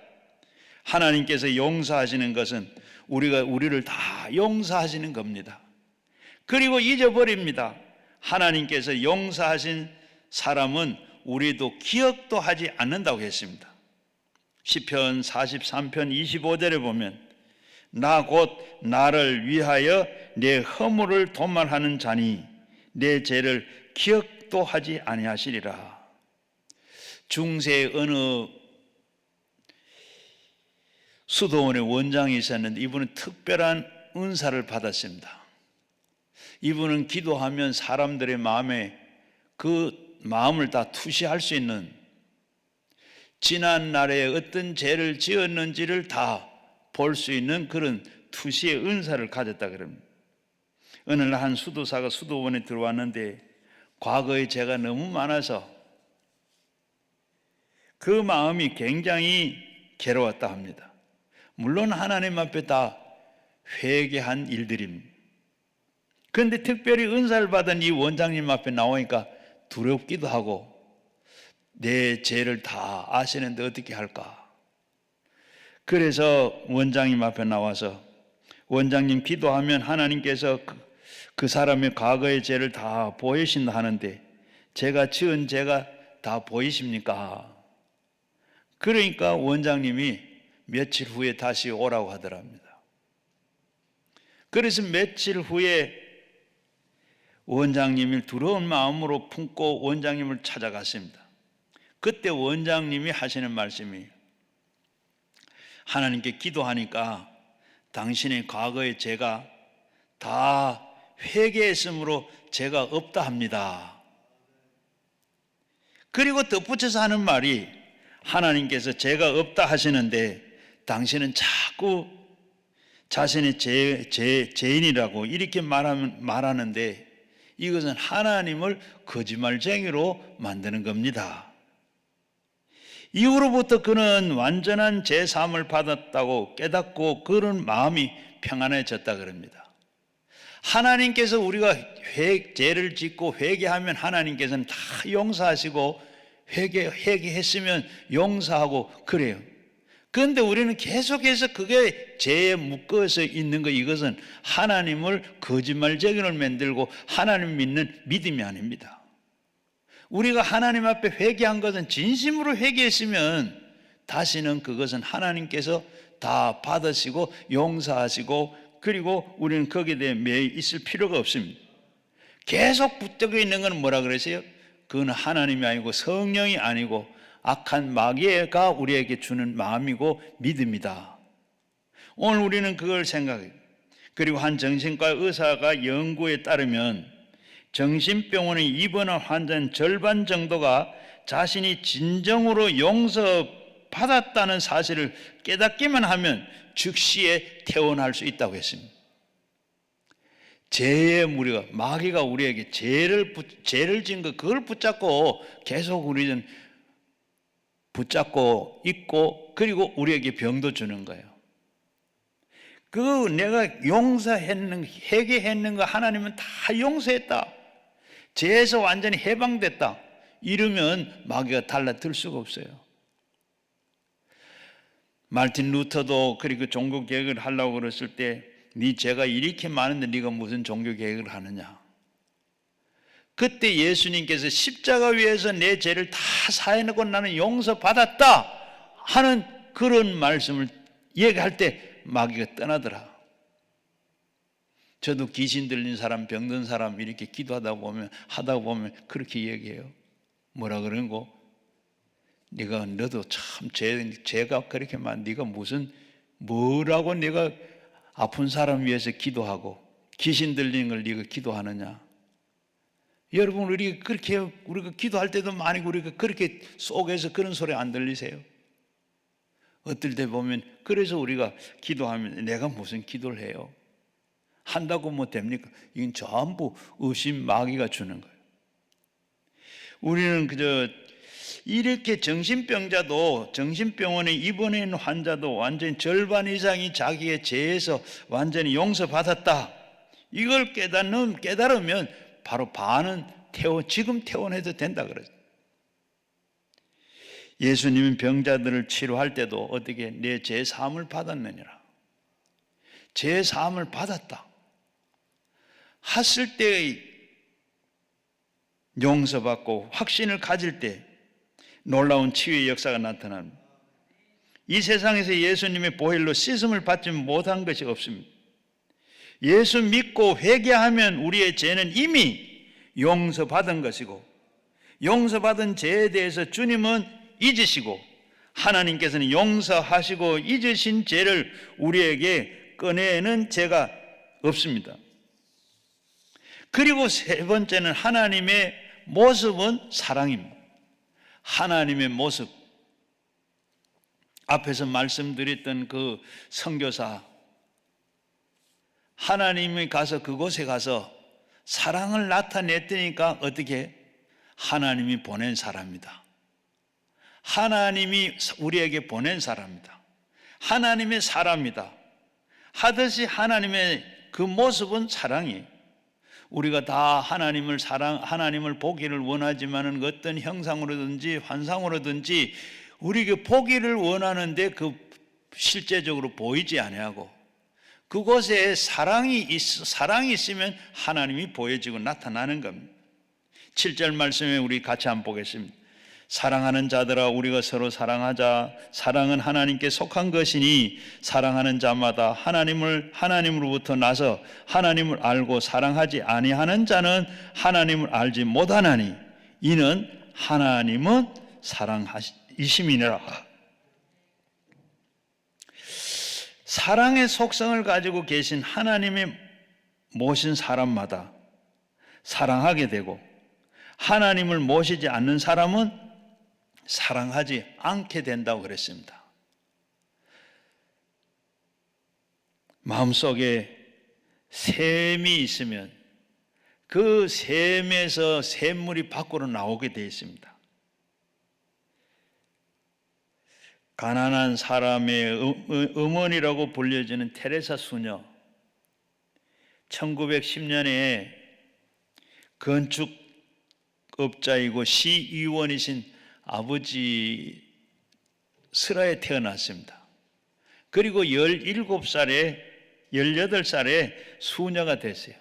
하나님께서 용서하시는 것은 우리를 다 용서하시는 겁니다. 그리고 잊어버립니다. 하나님께서 용서하신 사람은 우리도 기억도 하지 않는다고 했습니다. 시편 43편 25절에 보면 나 곧 나를 위하여 내 허물을 도말하는 자니 내 죄를 기억도 하지 아니하시리라. 중세의 어느 수도원의 원장이 있었는데 이분은 특별한 은사를 받았습니다. 이분은 기도하면 사람들의 마음에 그 마음을 다 투시할 수 있는, 지난 날에 어떤 죄를 지었는지를 다 볼 수 있는 그런 투시의 은사를 가졌다 그럽니다. 어느 날 한 수도사가 수도원에 들어왔는데 과거에 죄가 너무 많아서 그 마음이 굉장히 괴로웠다 합니다. 물론 하나님 앞에 다 회개한 일들입니다. 그런데 특별히 은사를 받은 이 원장님 앞에 나오니까 두렵기도 하고 내 죄를 다 아시는데 어떻게 할까? 그래서 원장님 앞에 나와서 원장님 기도하면 하나님께서 그 사람의 과거의 죄를 다 보이신다 하는데 제가 지은 죄가 다 보이십니까? 그러니까 원장님이 며칠 후에 다시 오라고 하더랍니다. 그래서 며칠 후에 원장님을 두려운 마음으로 품고 원장님을 찾아갔습니다. 그때 원장님이 하시는 말씀이 하나님께 기도하니까 당신의 과거의 죄가 다 회개했으므로 죄가 없다 합니다. 그리고 덧붙여서 하는 말이 하나님께서 죄가 없다 하시는데 당신은 자꾸 자신의 죄인이라고 이렇게 말하는데 이것은 하나님을 거짓말쟁이로 만드는 겁니다. 이후로부터 그는 완전한 죄사함을 받았다고 깨닫고 그런 마음이 평안해졌다 그럽니다. 하나님께서 우리가 죄를 짓고 회개하면 하나님께서는 다 용서하시고 회개했으면 용서하고 그래요. 그런데 우리는 계속해서 그게 죄에 묶어서 있는 거, 이것은 하나님을 거짓말쟁이를 만들고 하나님 믿는 믿음이 아닙니다. 우리가 하나님 앞에 회개한 것은 진심으로 회개했으면 다시는 그것은 하나님께서 다 받으시고 용서하시고 그리고 우리는 거기에 대해 매여 있을 필요가 없습니다. 계속 붙들고 있는 것은 뭐라 그러세요? 그건 하나님이 아니고 성령이 아니고 악한 마귀가 우리에게 주는 마음이고 믿음이다. 오늘 우리는 그걸 생각해요. 그리고 한 정신과 의사가 연구에 따르면 정신병원에 입원한 환자는 절반 정도가 자신이 진정으로 용서받았다는 사실을 깨닫기만 하면 즉시에 퇴원할 수 있다고 했습니다. 죄의 무리가, 마귀가 우리에게 죄를 지은 거 그걸 붙잡고 계속 우리는 붙잡고 있고 그리고 우리에게 병도 주는 거예요. 그 내가 회개했는 거 하나님은 다 용서했다. 죄에서 완전히 해방됐다. 이러면 마귀가 달라들 수가 없어요. 마르틴 루터도 그리고 종교 개혁을 하려고 그랬을 때 네 죄가 이렇게 많은데 네가 무슨 종교 개혁을 하느냐. 그때 예수님께서 십자가 위에서 내 죄를 다 사해놓고 나는 용서받았다 하는 그런 말씀을 얘기할 때 마귀가 떠나더라. 저도 귀신 들린 사람, 병든 사람 이렇게 기도하다 보면 그렇게 얘기해요. 뭐라 그러는 거? 너도 참 죄가 그렇게 많아. 네가 뭐라고 네가 아픈 사람 위해서 기도하고 귀신 들린 걸 네가 기도하느냐? 여러분 우리가 기도할 때도 많이 우리가 그렇게 속에서 그런 소리 안 들리세요? 어떨 때 보면 그래서 우리가 기도하면 내가 무슨 기도를 해요? 한다고 뭐 됩니까? 이건 전부 의심 마귀가 주는 거예요. 우리는 이렇게 정신병원에 입원해 있는 환자도 완전히 절반 이상이 자기의 죄에서 완전히 용서받았다. 이걸 깨달으면 바로 반은 지금 퇴원해도 된다 그러죠. 예수님은 병자들을 치료할 때도 어떻게 내 죄 사함을 받았느니라. 죄 사함을 받았다 했을 때 용서받고 확신을 가질 때 놀라운 치유의 역사가 나타납니다. 이 세상에서 예수님의 보혈로 씻음을 받지 못한 것이 없습니다. 예수 믿고 회개하면 우리의 죄는 이미 용서받은 것이고 용서받은 죄에 대해서 주님은 잊으시고 하나님께서는 용서하시고 잊으신 죄를 우리에게 꺼내는 죄가 없습니다. 그리고 세 번째는 하나님의 모습은 사랑입니다. 하나님의 모습, 앞에서 말씀드렸던 그 선교사, 하나님이 가서 그곳에 가서 사랑을 나타냈더니까 어떻게? 하나님이 보낸 사람이다. 하나님이 우리에게 보낸 사람이다. 하나님의 사람이다 하듯이 하나님의 그 모습은 사랑이에요. 우리가 다 하나님을 보기를 원하지만은 어떤 형상으로든지 환상으로든지 우리에게 보기를 원하는데 그 실제적으로 보이지 아니하고 그곳에 사랑이 있으면 하나님이 보여지고 나타나는 겁니다. 7절 말씀에 우리 같이 한번 보겠습니다. 사랑하는 자들아 우리가 서로 사랑하자. 사랑은 하나님께 속한 것이니 사랑하는 자마다 하나님으로부터 나서 하나님을 알고 사랑하지 아니하는 자는 하나님을 알지 못하나니 이는 하나님은 사랑이심이니라. 사랑의 속성을 가지고 계신 하나님의 모신 사람마다 사랑하게 되고 하나님을 모시지 않는 사람은 사랑하지 않게 된다고 그랬습니다. 마음속에 샘이 있으면 그 샘에서 샘물이 밖으로 나오게 되어 있습니다. 가난한 사람의 어머니라고 불려지는 테레사 수녀, 1910년에 건축업자이고 시의원이신 아버지 슬하에 태어났습니다. 그리고 17살에 18살에 수녀가 됐어요.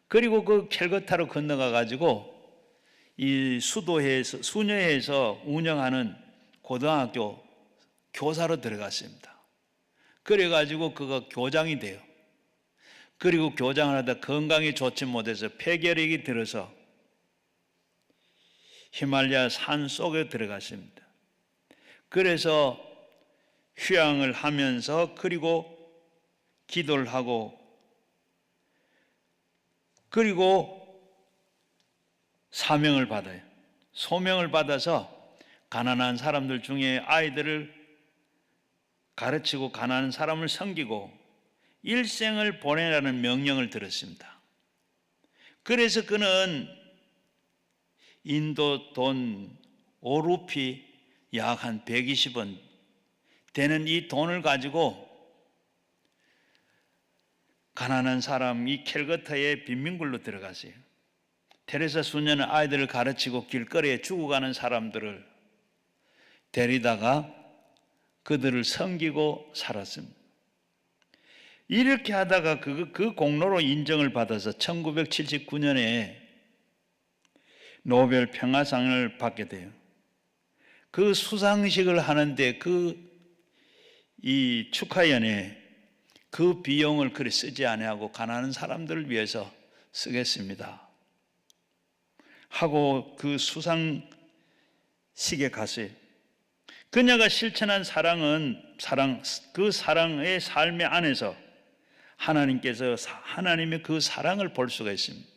그리고 그 캘거타로 건너가 가지고 이 수녀회에서 운영하는 고등학교 교사로 들어갔습니다. 그래 가지고 그가 교장이 돼요. 그리고 교장을 하다 건강이 좋지 못해서 폐결핵이 들어서 히말라야 산 속에 들어갔습니다. 그래서 휴양을 하면서 그리고 기도를 하고 그리고 사명을 받아요. 소명을 받아서 가난한 사람들 중에 아이들을 가르치고 가난한 사람을 섬기고 일생을 보내라는 명령을 들었습니다. 그래서 그는 인도 돈 5루피 약 한 120원 되는 이 돈을 가지고 가난한 사람 이 캘거타의 빈민굴로 들어갔어요. 테레사 수녀는 아이들을 가르치고 길거리에 죽어가는 사람들을 데리다가 그들을 섬기고 살았습니다. 이렇게 하다가 그 공로로 인정을 받아서 1979년에 노벨 평화상을 받게 돼요. 그 수상식을 하는데 이 축하연에 그 비용을 그리 쓰지 아니하고 가난한 사람들을 위해서 쓰겠습니다 하고 그 수상식에 갔어요. 그녀가 실천한 그 사랑의 삶의 안에서 하나님께서 하나님의 그 사랑을 볼 수가 있습니다.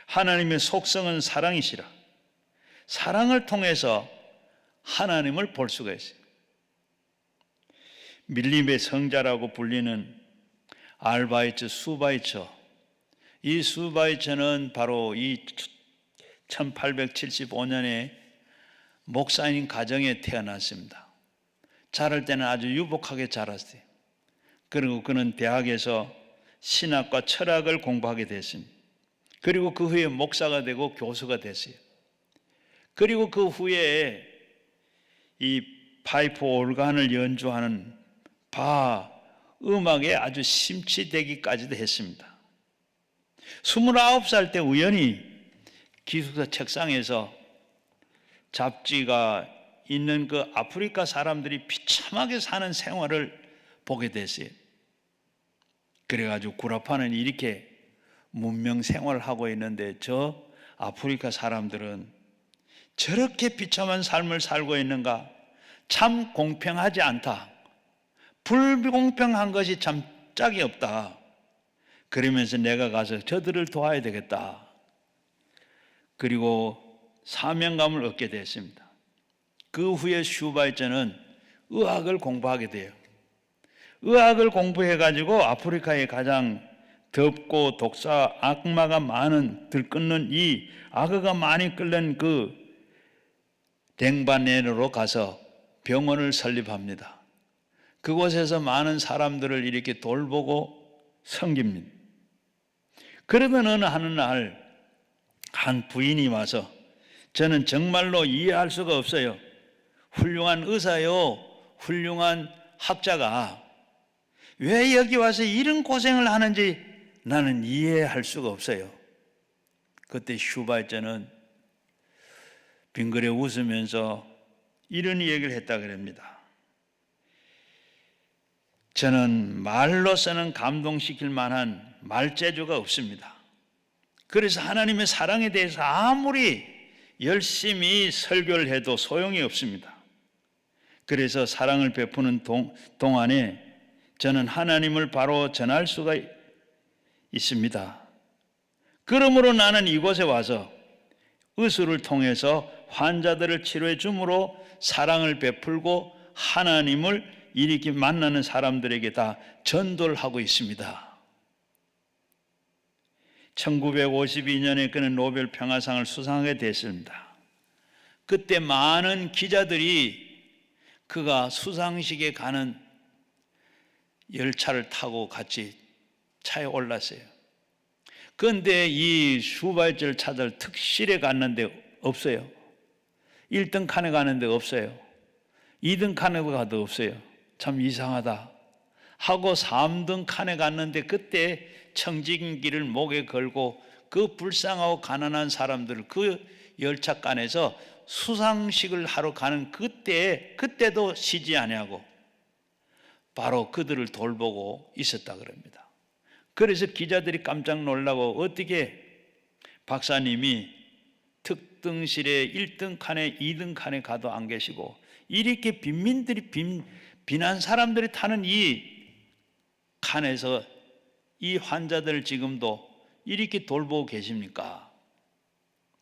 하나님의 속성은 사랑이시라. 사랑을 통해서 하나님을 볼 수가 있어요. 밀림의 성자라고 불리는 알바이처 수바이처, 이 수바이처는 바로 이 1875년에 목사님 가정에 태어났습니다. 자랄 때는 아주 유복하게 자랐어요. 그리고 그는 대학에서 신학과 철학을 공부하게 됐습니다. 그리고 그 후에 목사가 되고 교수가 됐어요. 그리고 그 후에 이 파이프 오르간을 연주하는 음악에 아주 심취되기까지도 했습니다. 29살 때 우연히 기숙사 책상에서 잡지가 있는 그 아프리카 사람들이 비참하게 사는 생활을 보게 됐어요. 그래가지고 구라파는 이렇게 문명 생활을 하고 있는데 저 아프리카 사람들은 저렇게 비참한 삶을 살고 있는가? 참 공평하지 않다. 불공평한 것이 참 짝이 없다. 그러면서 내가 가서 저들을 도와야 되겠다. 그리고 사명감을 얻게 됐습니다. 그 후에 슈바이처는 의학을 공부하게 돼요. 의학을 공부해가지고 아프리카의 가장 덥고 독사 악마가 많은 들끓는 이 악어가 많이 끓는 그 댕바네르로 가서 병원을 설립합니다. 그곳에서 많은 사람들을 이렇게 돌보고 섬깁니다. 그러던 어느 날 한 부인이 와서 저는 정말로 이해할 수가 없어요. 훌륭한 의사요, 훌륭한 학자가 왜 여기 와서 이런 고생을 하는지 나는 이해할 수가 없어요. 그때 슈발처는 빙그레 웃으면서 이런 얘기를 했다 그럽니다. 저는 말로서는 감동시킬 만한 말재주가 없습니다. 그래서 하나님의 사랑에 대해서 아무리 열심히 설교를 해도 소용이 없습니다. 그래서 사랑을 베푸는 동안에 저는 하나님을 바로 전할 수가 있습니다. 그러므로 나는 이곳에 와서 의술을 통해서 환자들을 치료해 줌으로 사랑을 베풀고 하나님을 이렇게 만나는 사람들에게 다 전도를 하고 있습니다. 1952년에 그는 노벨 평화상을 수상하게 됐습니다. 그때 많은 기자들이 그가 수상식에 가는 열차를 타고 같이 차에 올랐어요. 그런데 이 슈발츠를 찾을 특실에 갔는데 없어요. 1등 칸에 가는데 없어요. 2등 칸에 가도 없어요. 참 이상하다 하고 3등 칸에 갔는데 그때 청진기를 목에 걸고 그 불쌍하고 가난한 사람들 그 열차간에서 수상식을 하러 가는 그때도 쉬지 아니하고 바로 그들을 돌보고 있었다 그럽니다. 그래서 기자들이 깜짝 놀라고 어떻게 박사님이 특등실에 1등 칸에 2등 칸에 가도 안 계시고 이렇게 빈민들이 빈한 사람들이 타는 이 칸에서 이 환자들을 지금도 이렇게 돌보고 계십니까?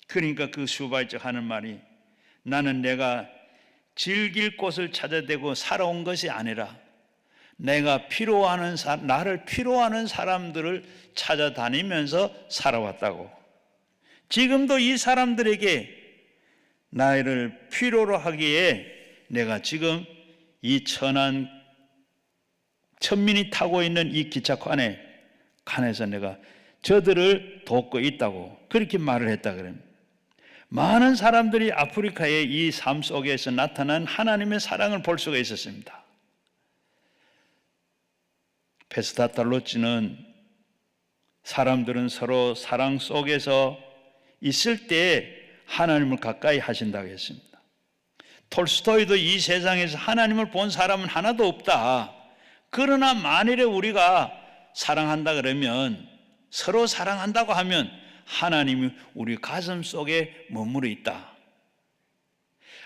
그러니까 그 슈발츠 하는 말이 나는 내가 즐길 곳을 찾아대고 살아온 것이 아니라 내가 나를 필요하는 사람들을 찾아다니면서 살아왔다고. 지금도 이 사람들에게 나를 필요로 하기에 내가 지금 이 천민이 타고 있는 이 기차칸에서 내가 저들을 돕고 있다고 그렇게 말을 했다 그럽니다. 많은 사람들이 아프리카의 이 삶 속에서 나타난 하나님의 사랑을 볼 수가 있었습니다. 페스타탈로치는 사람들은 서로 사랑 속에서 있을 때 하나님을 가까이 하신다고 했습니다. 톨스토이도 이 세상에서 하나님을 본 사람은 하나도 없다. 그러나 만일에 우리가 사랑한다 그러면 서로 사랑한다고 하면 하나님이 우리 가슴 속에 머무르 있다.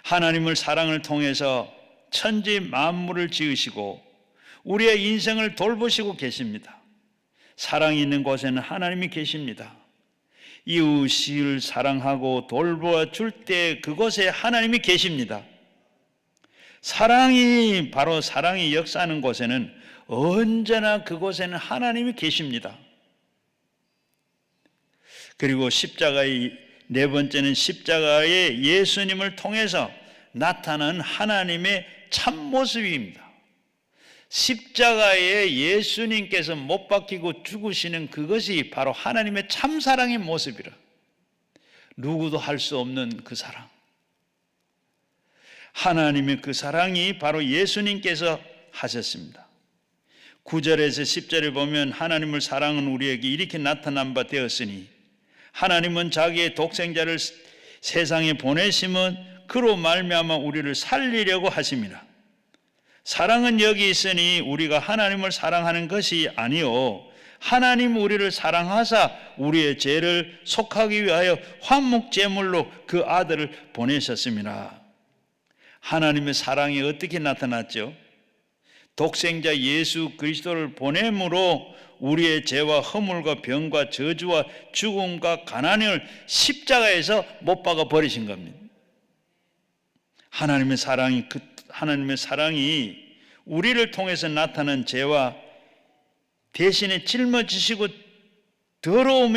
하나님을 사랑을 통해서 천지 만물을 지으시고 우리의 인생을 돌보시고 계십니다. 사랑이 있는 곳에는 하나님이 계십니다. 이웃을 사랑하고 돌보아줄 때 그곳에 하나님이 계십니다. 바로 사랑이 역사하는 곳에는 언제나 그곳에는 하나님이 계십니다. 그리고 네 번째는 십자가의 예수님을 통해서 나타난 하나님의 참모습입니다. 십자가에 예수님께서 못 박히고 죽으시는 그것이 바로 하나님의 참사랑의 모습이라. 누구도 할 수 없는 그 사랑. 하나님의 그 사랑이 바로 예수님께서 하셨습니다. 9절에서 10절에 보면 하나님을 사랑은 우리에게 이렇게 나타난 바 되었으니 하나님은 자기의 독생자를 세상에 보내심은 그로 말미암아 우리를 살리려고 하심이라. 사랑은 여기 있으니 우리가 하나님을 사랑하는 것이 아니요 하나님 우리를 사랑하사 우리의 죄를 속하기 위하여 화목제물로 그 아들을 보내셨습니다. 하나님의 사랑이 어떻게 나타났죠? 독생자 예수 그리스도를 보냄으로 우리의 죄와 허물과 병과 저주와 죽음과 가난을 십자가에서 못 박아 버리신 겁니다. 하나님의 사랑이 우리를 통해서 나타난 죄와 대신에 짊어지시고 더러운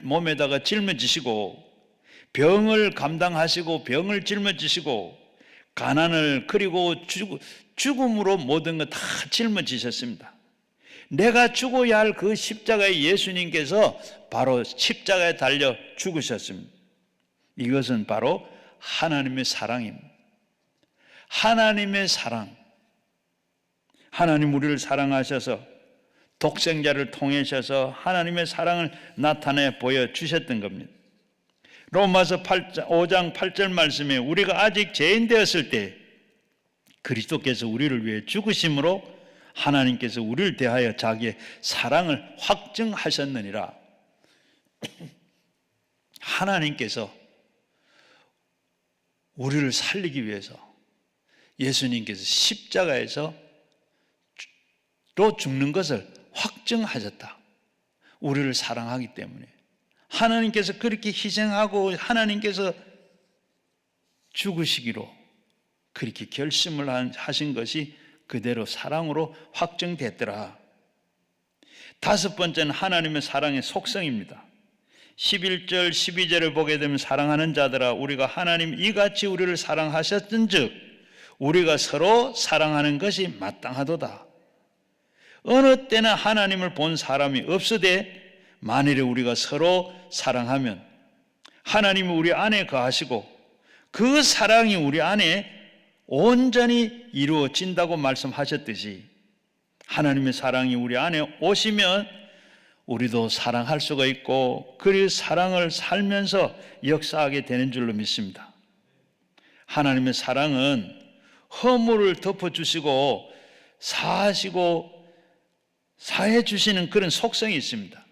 몸에다가 짊어지시고 병을 감당하시고 병을 짊어지시고 가난을 그리고 죽음으로 모든 것 다 짊어지셨습니다. 내가 죽어야 할 그 십자가에 예수님께서 바로 십자가에 달려 죽으셨습니다. 이것은 바로 하나님의 사랑입니다. 하나님의 사랑. 하나님 우리를 사랑하셔서 독생자를 통하셔서 하나님의 사랑을 나타내 보여주셨던 겁니다. 로마서 5장 8절 말씀에 우리가 아직 죄인 되었을 때 그리스도께서 우리를 위해 죽으심으로 하나님께서 우리를 대하여 자기의 사랑을 확증하셨느니라. 하나님께서 우리를 살리기 위해서 예수님께서 십자가에서 또 죽는 것을 확증하셨다. 우리를 사랑하기 때문에 하나님께서 그렇게 희생하고 하나님께서 죽으시기로 그렇게 결심을 하신 것이 그대로 사랑으로 확정됐더라. 다섯 번째는 하나님의 사랑의 속성입니다. 11절 12절을 보게 되면 사랑하는 자들아 우리가 하나님 이같이 우리를 사랑하셨은즉 우리가 서로 사랑하는 것이 마땅하도다. 어느 때나 하나님을 본 사람이 없으되 만일에 우리가 서로 사랑하면 하나님이 우리 안에 거하시고 그 사랑이 우리 안에 온전히 이루어진다고 말씀하셨듯이 하나님의 사랑이 우리 안에 오시면 우리도 사랑할 수가 있고 그 사랑을 살면서 역사하게 되는 줄로 믿습니다. 하나님의 사랑은 허물을 덮어주시고 사해 주시는 그런 속성이 있습니다.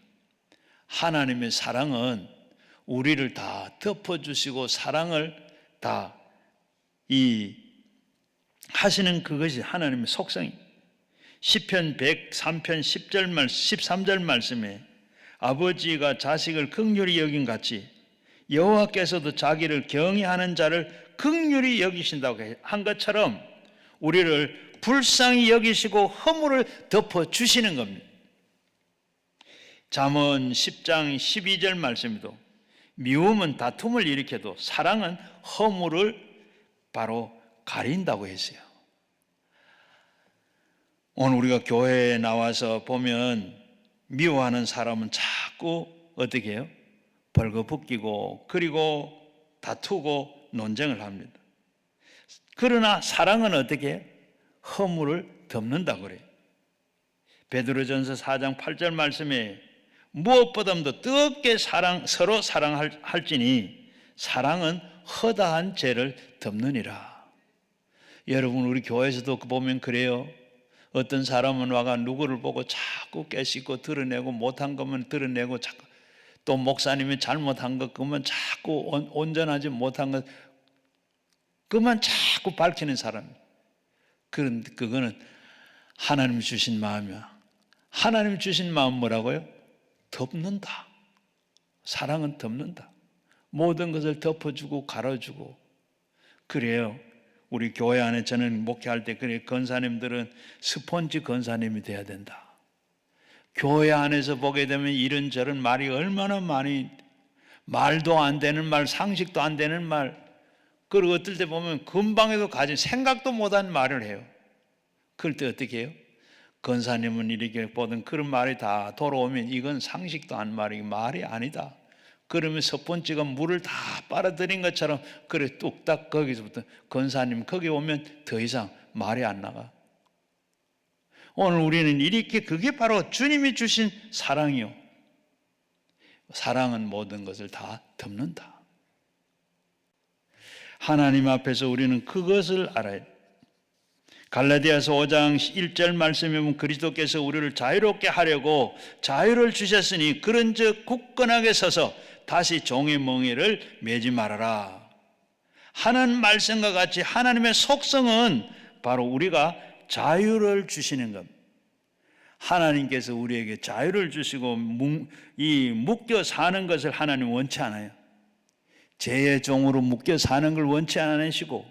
하나님의 사랑은 우리를 다 덮어주시고 사랑을 다 하시는 그것이 하나님의 속성입니다. 시편 103편 13절 말씀에 아버지가 자식을 긍휼히 여긴 같이 여호와께서도 자기를 경외하는 자를 긍휼히 여기신다고 한 것처럼 우리를 불쌍히 여기시고 허물을 덮어주시는 겁니다. 잠언 10장 12절 말씀에도 미움은 다툼을 일으켜도 사랑은 허물을 바로 가린다고 했어요. 오늘 우리가 교회에 나와서 보면 미워하는 사람은 자꾸 어떻게 해요? 벌거벗기고 그리고 다투고 논쟁을 합니다. 그러나 사랑은 어떻게 해요? 허물을 덮는다고 그래요. 베드로전서 4장 8절 말씀에 무엇보다도 뜨겁게 서로 사랑할지니 사랑은 허다한 죄를 덮느니라. 여러분 우리 교회에서도 보면 그래요. 어떤 사람은 와가 누구를 보고 자꾸 깨닫고 드러내고 못한 거면 드러내고 자꾸 또 목사님이 잘못한 것 그만 자꾸 온전하지 못한 것 그만 자꾸 밝히는 사람. 그거는 하나님 주신 마음이야. 하나님 주신 마음 뭐라고요? 덮는다. 사랑은 덮는다. 모든 것을 덮어주고 갈아주고 그래요. 우리 교회 안에 저는 목회할 때 그래 권사님들은 스폰지 권사님이 돼야 된다. 교회 안에서 보게 되면 이런저런 말이 얼마나 많이 말도 안 되는 말, 상식도 안 되는 말 그리고 어떨 때 보면 금방에도 가진 생각도 못한 말을 해요. 그럴 때 어떻게 해요? 권사님은 이렇게 보던 그런 말이 다 돌아오면 이건 상식도 안 말이 아니다. 그러면 스폰지가 물을 다 빨아들인 것처럼 그래 뚝딱 거기서부터 권사님 거기 오면 더 이상 말이 안 나가. 오늘 우리는 이렇게 그게 바로 주님이 주신 사랑이요. 사랑은 모든 것을 다 덮는다. 하나님 앞에서 우리는 그것을 알아야 돼. 갈라디아서 5장 1절 말씀에 보면 그리스도께서 우리를 자유롭게 하려고 자유를 주셨으니 그런즉 굳건하게 서서 다시 종의 멍에를 매지 말아라. 하는 말씀과 같이 하나님의 속성은 바로 우리가 자유를 주시는 겁니다. 하나님께서 우리에게 자유를 주시고 묶여 사는 것을 하나님 원치 않아요. 죄의 종으로 묶여 사는 걸 원치 않으시고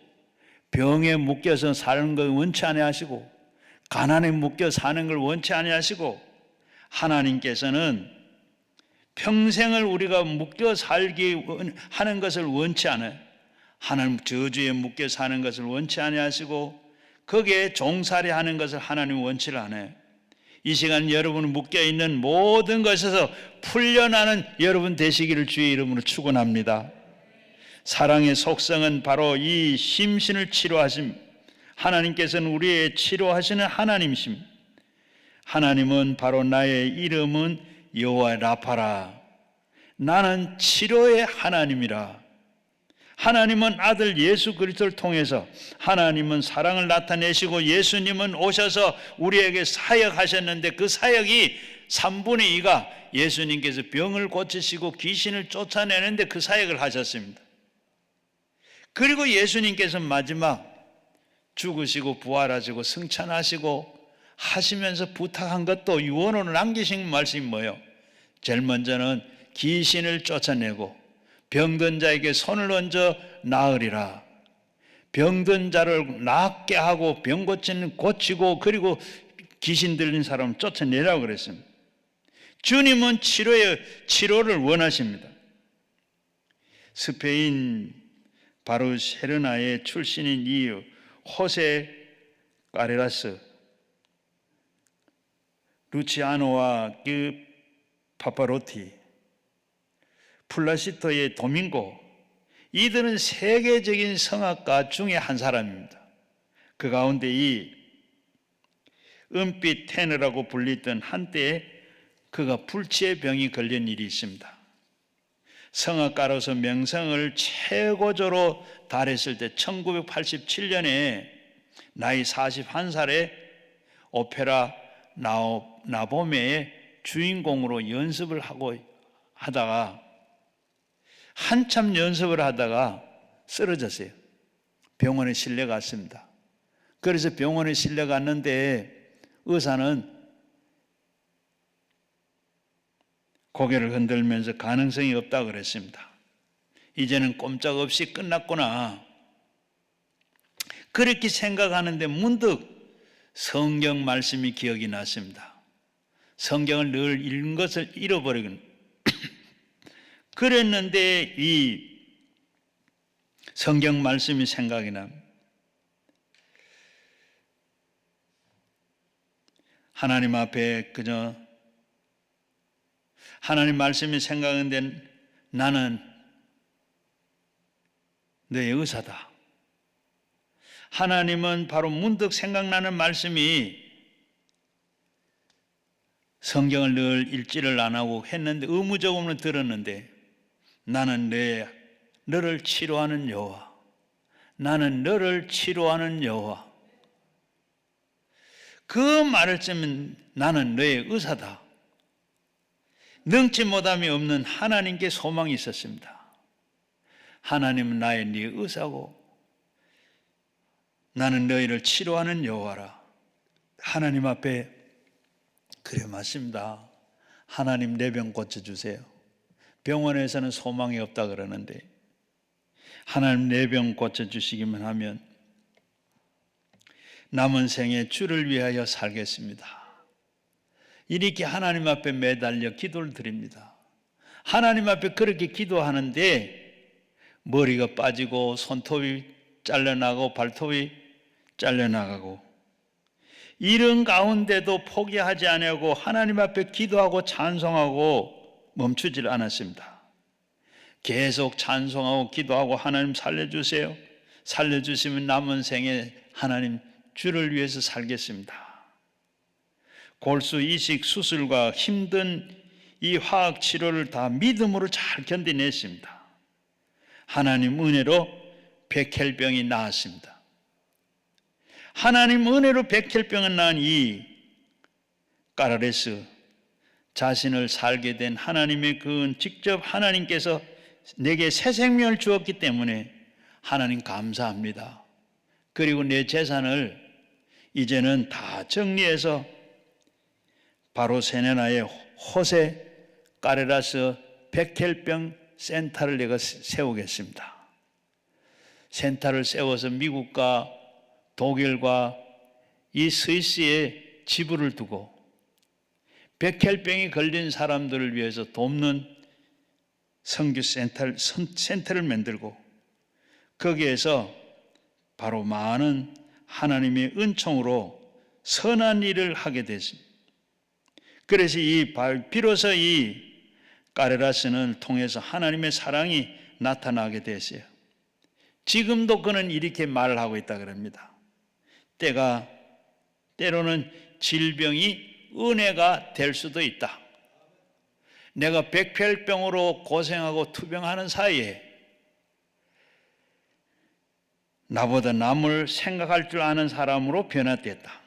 병에 묶여서 사는 걸 원치 아니하시고 가난에 묶여 사는 걸 원치 아니하시고 하나님께서는 평생을 우리가 묶여 살기 하는 것을 원치 않아요. 하나님 저주에 묶여 사는 것을 원치 아니하시고 거기에 종살이 하는 것을 하나님 원치를 않아요. 이 시간 여러분 묶여 있는 모든 것에서 풀려나는 여러분 되시기를 주의 이름으로 축원합니다. 사랑의 속성은 바로 이 심신을 치료하심. 하나님께서는 우리의 치료하시는 하나님이심. 하나님은 바로 나의 이름은 여호와 라파라. 나는 치료의 하나님이라. 하나님은 아들 예수 그리스도를 통해서 하나님은 사랑을 나타내시고 예수님은 오셔서 우리에게 사역하셨는데 그 사역이 3분의 2가 예수님께서 병을 고치시고 귀신을 쫓아내는데 그 사역을 하셨습니다. 그리고 예수님께서 마지막 죽으시고 부활하시고 승천하시고 하시면서 부탁한 것도 유언으로 남기신 말씀이 뭐예요? 제일 먼저는 귀신을 쫓아내고 병든 자에게 손을 얹어 나으리라. 병든 자를 낫게 하고 병 고치는 고치고 그리고 귀신 들린 사람을 쫓아내라고 그랬습니다. 주님은 치료를 원하십니다. 스페인 바르셀로나의 출신인 이 호세 까레라스, 루치아노와 그 파파로티, 플라시토의 도밍고, 이들은 세계적인 성악가 중에 한 사람입니다. 그 가운데 이 은빛 테너라고 불리던 한때에 그가 불치의 병이 걸린 일이 있습니다. 성악가로서 명성을 최고조로 달했을 때 1987년에 나이 41살에 오페라 나보메의 주인공으로 연습을 하다가 한참 연습을 하다가 쓰러졌어요. 병원에 실려갔습니다. 그래서 병원에 실려갔는데 의사는 고개를 흔들면서 가능성이 없다고 그랬습니다. 이제는 꼼짝없이 끝났구나. 그렇게 생각하는데 문득 성경 말씀이 기억이 났습니다. 성경을 늘 읽는 것을 잃어버리곤 그랬는데 이 성경 말씀이 생각이 납니다. 하나님 앞에 그저 하나님 말씀이 생각하는데 나는 너의 의사다. 하나님은 바로 문득 생각나는 말씀이 성경을 늘 읽지를 안 하고 했는데 의무적으로 들었는데 나는 너를 치료하는 여호와. 나는 너를 치료하는 여호와. 그 말을 쓰면 나는 너의 의사다. 능치 못함이 없는 하나님께 소망이 있었습니다. 하나님은 나의 네 의사고 나는 너희를 치료하는 여호와라. 하나님 앞에 그래 맞습니다. 하나님 내 병 고쳐주세요. 병원에서는 소망이 없다 그러는데 하나님 내 병 고쳐주시기만 하면 남은 생에 주를 위하여 살겠습니다. 이렇게 하나님 앞에 매달려 기도를 드립니다. 하나님 앞에 그렇게 기도하는데 머리가 빠지고 손톱이 잘려나가고 발톱이 잘려나가고 이런 가운데도 포기하지 아니하고 하나님 앞에 기도하고 찬송하고 멈추질 않았습니다. 계속 찬송하고 기도하고 하나님 살려주세요. 살려주시면 남은 생에 하나님 주를 위해서 살겠습니다. 골수 이식 수술과 힘든 이 화학 치료를 다 믿음으로 잘 견뎌냈습니다. 하나님 은혜로 백혈병이 나았습니다. 하나님 은혜로 백혈병은 난 이 까라레스 자신을 살게 된 하나님의 그 직접 하나님께서 내게 새 생명을 주었기 때문에 하나님 감사합니다. 그리고 내 재산을 이제는 다 정리해서 바르셀로나의 호세 까레라스 백혈병 센터를 내가 세우겠습니다. 센터를 세워서 미국과 독일과 이 스위스에 지부를 두고 백혈병이 걸린 사람들을 위해서 돕는 선교 센터를 만들고 거기에서 바로 많은 하나님의 은총으로 선한 일을 하게 됐습니다. 그래서 비로소 이 까레라스를 통해서 하나님의 사랑이 나타나게 됐어요. 지금도 그는 이렇게 말을 하고 있다 그럽니다. 때로는 질병이 은혜가 될 수도 있다. 내가 백혈병으로 고생하고 투병하는 사이에 나보다 남을 생각할 줄 아는 사람으로 변화됐다.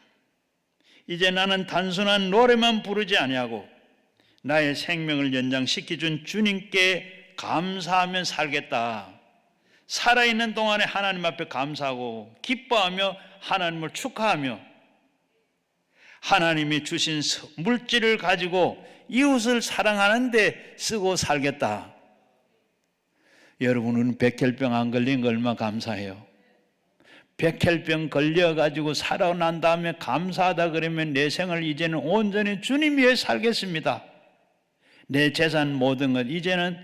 이제 나는 단순한 노래만 부르지 아니하고 나의 생명을 연장시켜준 주님께 감사하며 살겠다. 살아있는 동안에 하나님 앞에 감사하고 기뻐하며 하나님을 축하하며 하나님이 주신 물질을 가지고 이웃을 사랑하는 데 쓰고 살겠다. 여러분은 백혈병 안 걸린 거 얼마나 감사해요. 백혈병 걸려가지고 살아난 다음에 감사하다 그러면 내 생을 이제는 온전히 주님 위해 살겠습니다. 내 재산 모든 것 이제는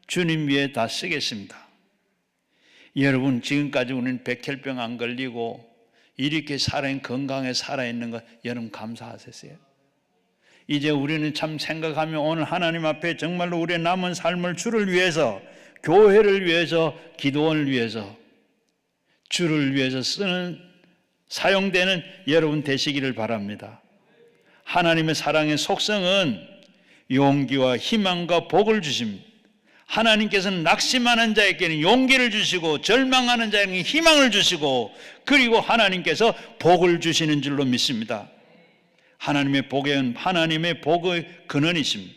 주님 위해 다 쓰겠습니다. 여러분, 지금까지 우리는 백혈병 안 걸리고 이렇게 건강에 살아있는 것 여러분 감사하셨어요? 이제 우리는 참 생각하면 오늘 하나님 앞에 정말로 우리의 남은 삶을 주를 위해서, 교회를 위해서, 기도원을 위해서, 주를 위해서 사용되는 여러분 되시기를 바랍니다. 하나님의 사랑의 속성은 용기와 희망과 복을 주십니다. 하나님께서는 낙심하는 자에게는 용기를 주시고 절망하는 자에게는 희망을 주시고 그리고 하나님께서 복을 주시는 줄로 믿습니다. 하나님의 복의 근원이십니다.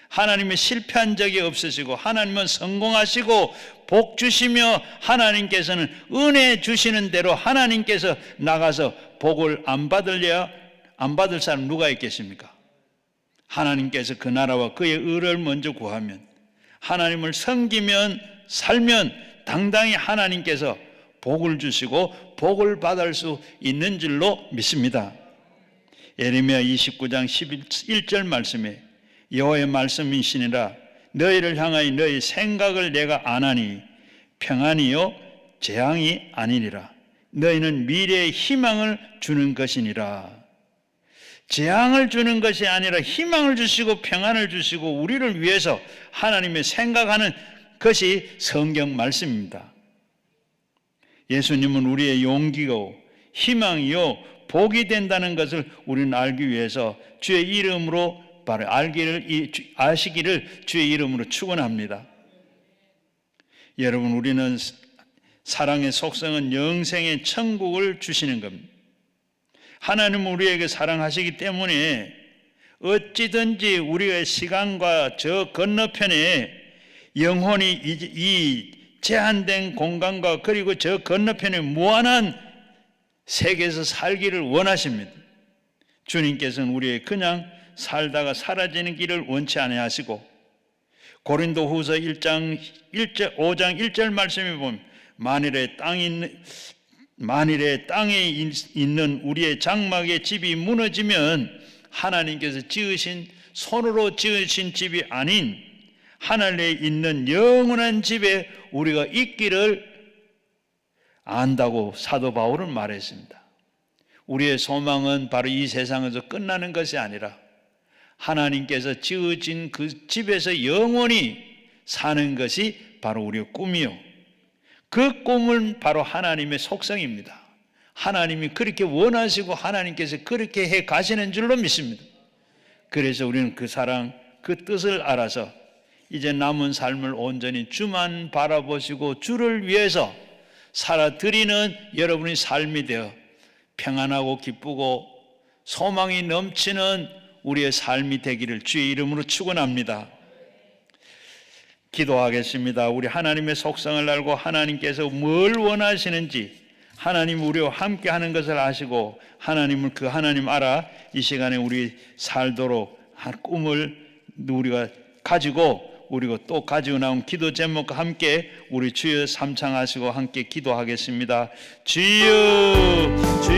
하나님은 실패한 적이 없으시고 하나님은 성공하시고 복 주시며 하나님께서는 은혜 주시는 대로 하나님께서 나가서 복을 안 받을 사람 누가 있겠습니까? 하나님께서 그 나라와 그의 의를 먼저 구하면 하나님을 섬기면 살면 당당히 하나님께서 복을 주시고 복을 받을 수 있는 줄로 믿습니다. 예레미야 29장 11절 말씀에 여호와의 말씀이시니라 너희를 향하여 너희 생각을 내가 아나니 평안이요 재앙이 아니니라 너희는 미래의 희망을 주는 것이니라. 재앙을 주는 것이 아니라 희망을 주시고 평안을 주시고 우리를 위해서 하나님의 생각하는 것이 성경 말씀입니다. 예수님은 우리의 용기고 희망이요 복이 된다는 것을 우리는 알기 위해서 주의 이름으로 바로 아시기를 주의 이름으로 축원합니다. 여러분, 우리는 사랑의 속성은 영생의 천국을 주시는 겁니다. 하나님은 우리에게 사랑하시기 때문에 어찌든지 우리의 시간과 저 건너편에 영혼이 이 제한된 공간과 그리고 저 건너편에 무한한 세계에서 살기를 원하십니다. 주님께서는 우리의 그냥 살다가 사라지는 길을 원치 아니하시고 고린도후서 5장 1절 말씀에 보면 만일에 땅에 있는 우리의 장막의 집이 무너지면 하나님께서 손으로 지으신 집이 아닌 하늘에 있는 영원한 집에 우리가 있기를 안다고 사도 바울은 말했습니다. 우리의 소망은 바로 이 세상에서 끝나는 것이 아니라 하나님께서 지어진 그 집에서 영원히 사는 것이 바로 우리의 꿈이요. 그 꿈은 바로 하나님의 속성입니다. 하나님이 그렇게 원하시고 하나님께서 그렇게 해 가시는 줄로 믿습니다. 그래서 우리는 그 사랑, 그 뜻을 알아서 이제 남은 삶을 온전히 주만 바라보시고 주를 위해서 살아드리는 여러분의 삶이 되어 평안하고 기쁘고 소망이 넘치는 우리의 삶이 되기를 주의 이름으로 축원합니다. 기도하겠습니다. 우리 하나님의 속성을 알고 하나님께서 뭘 원하시는지 하나님 우리와 함께 하는 것을 아시고 하나님을 그 하나님 알아 이 시간에 우리 살도록 꿈을 우리가 가지고 그리고 또 가지고 나온 기도 제목과 함께 우리 주여 삼창하시고 함께 기도하겠습니다. 주여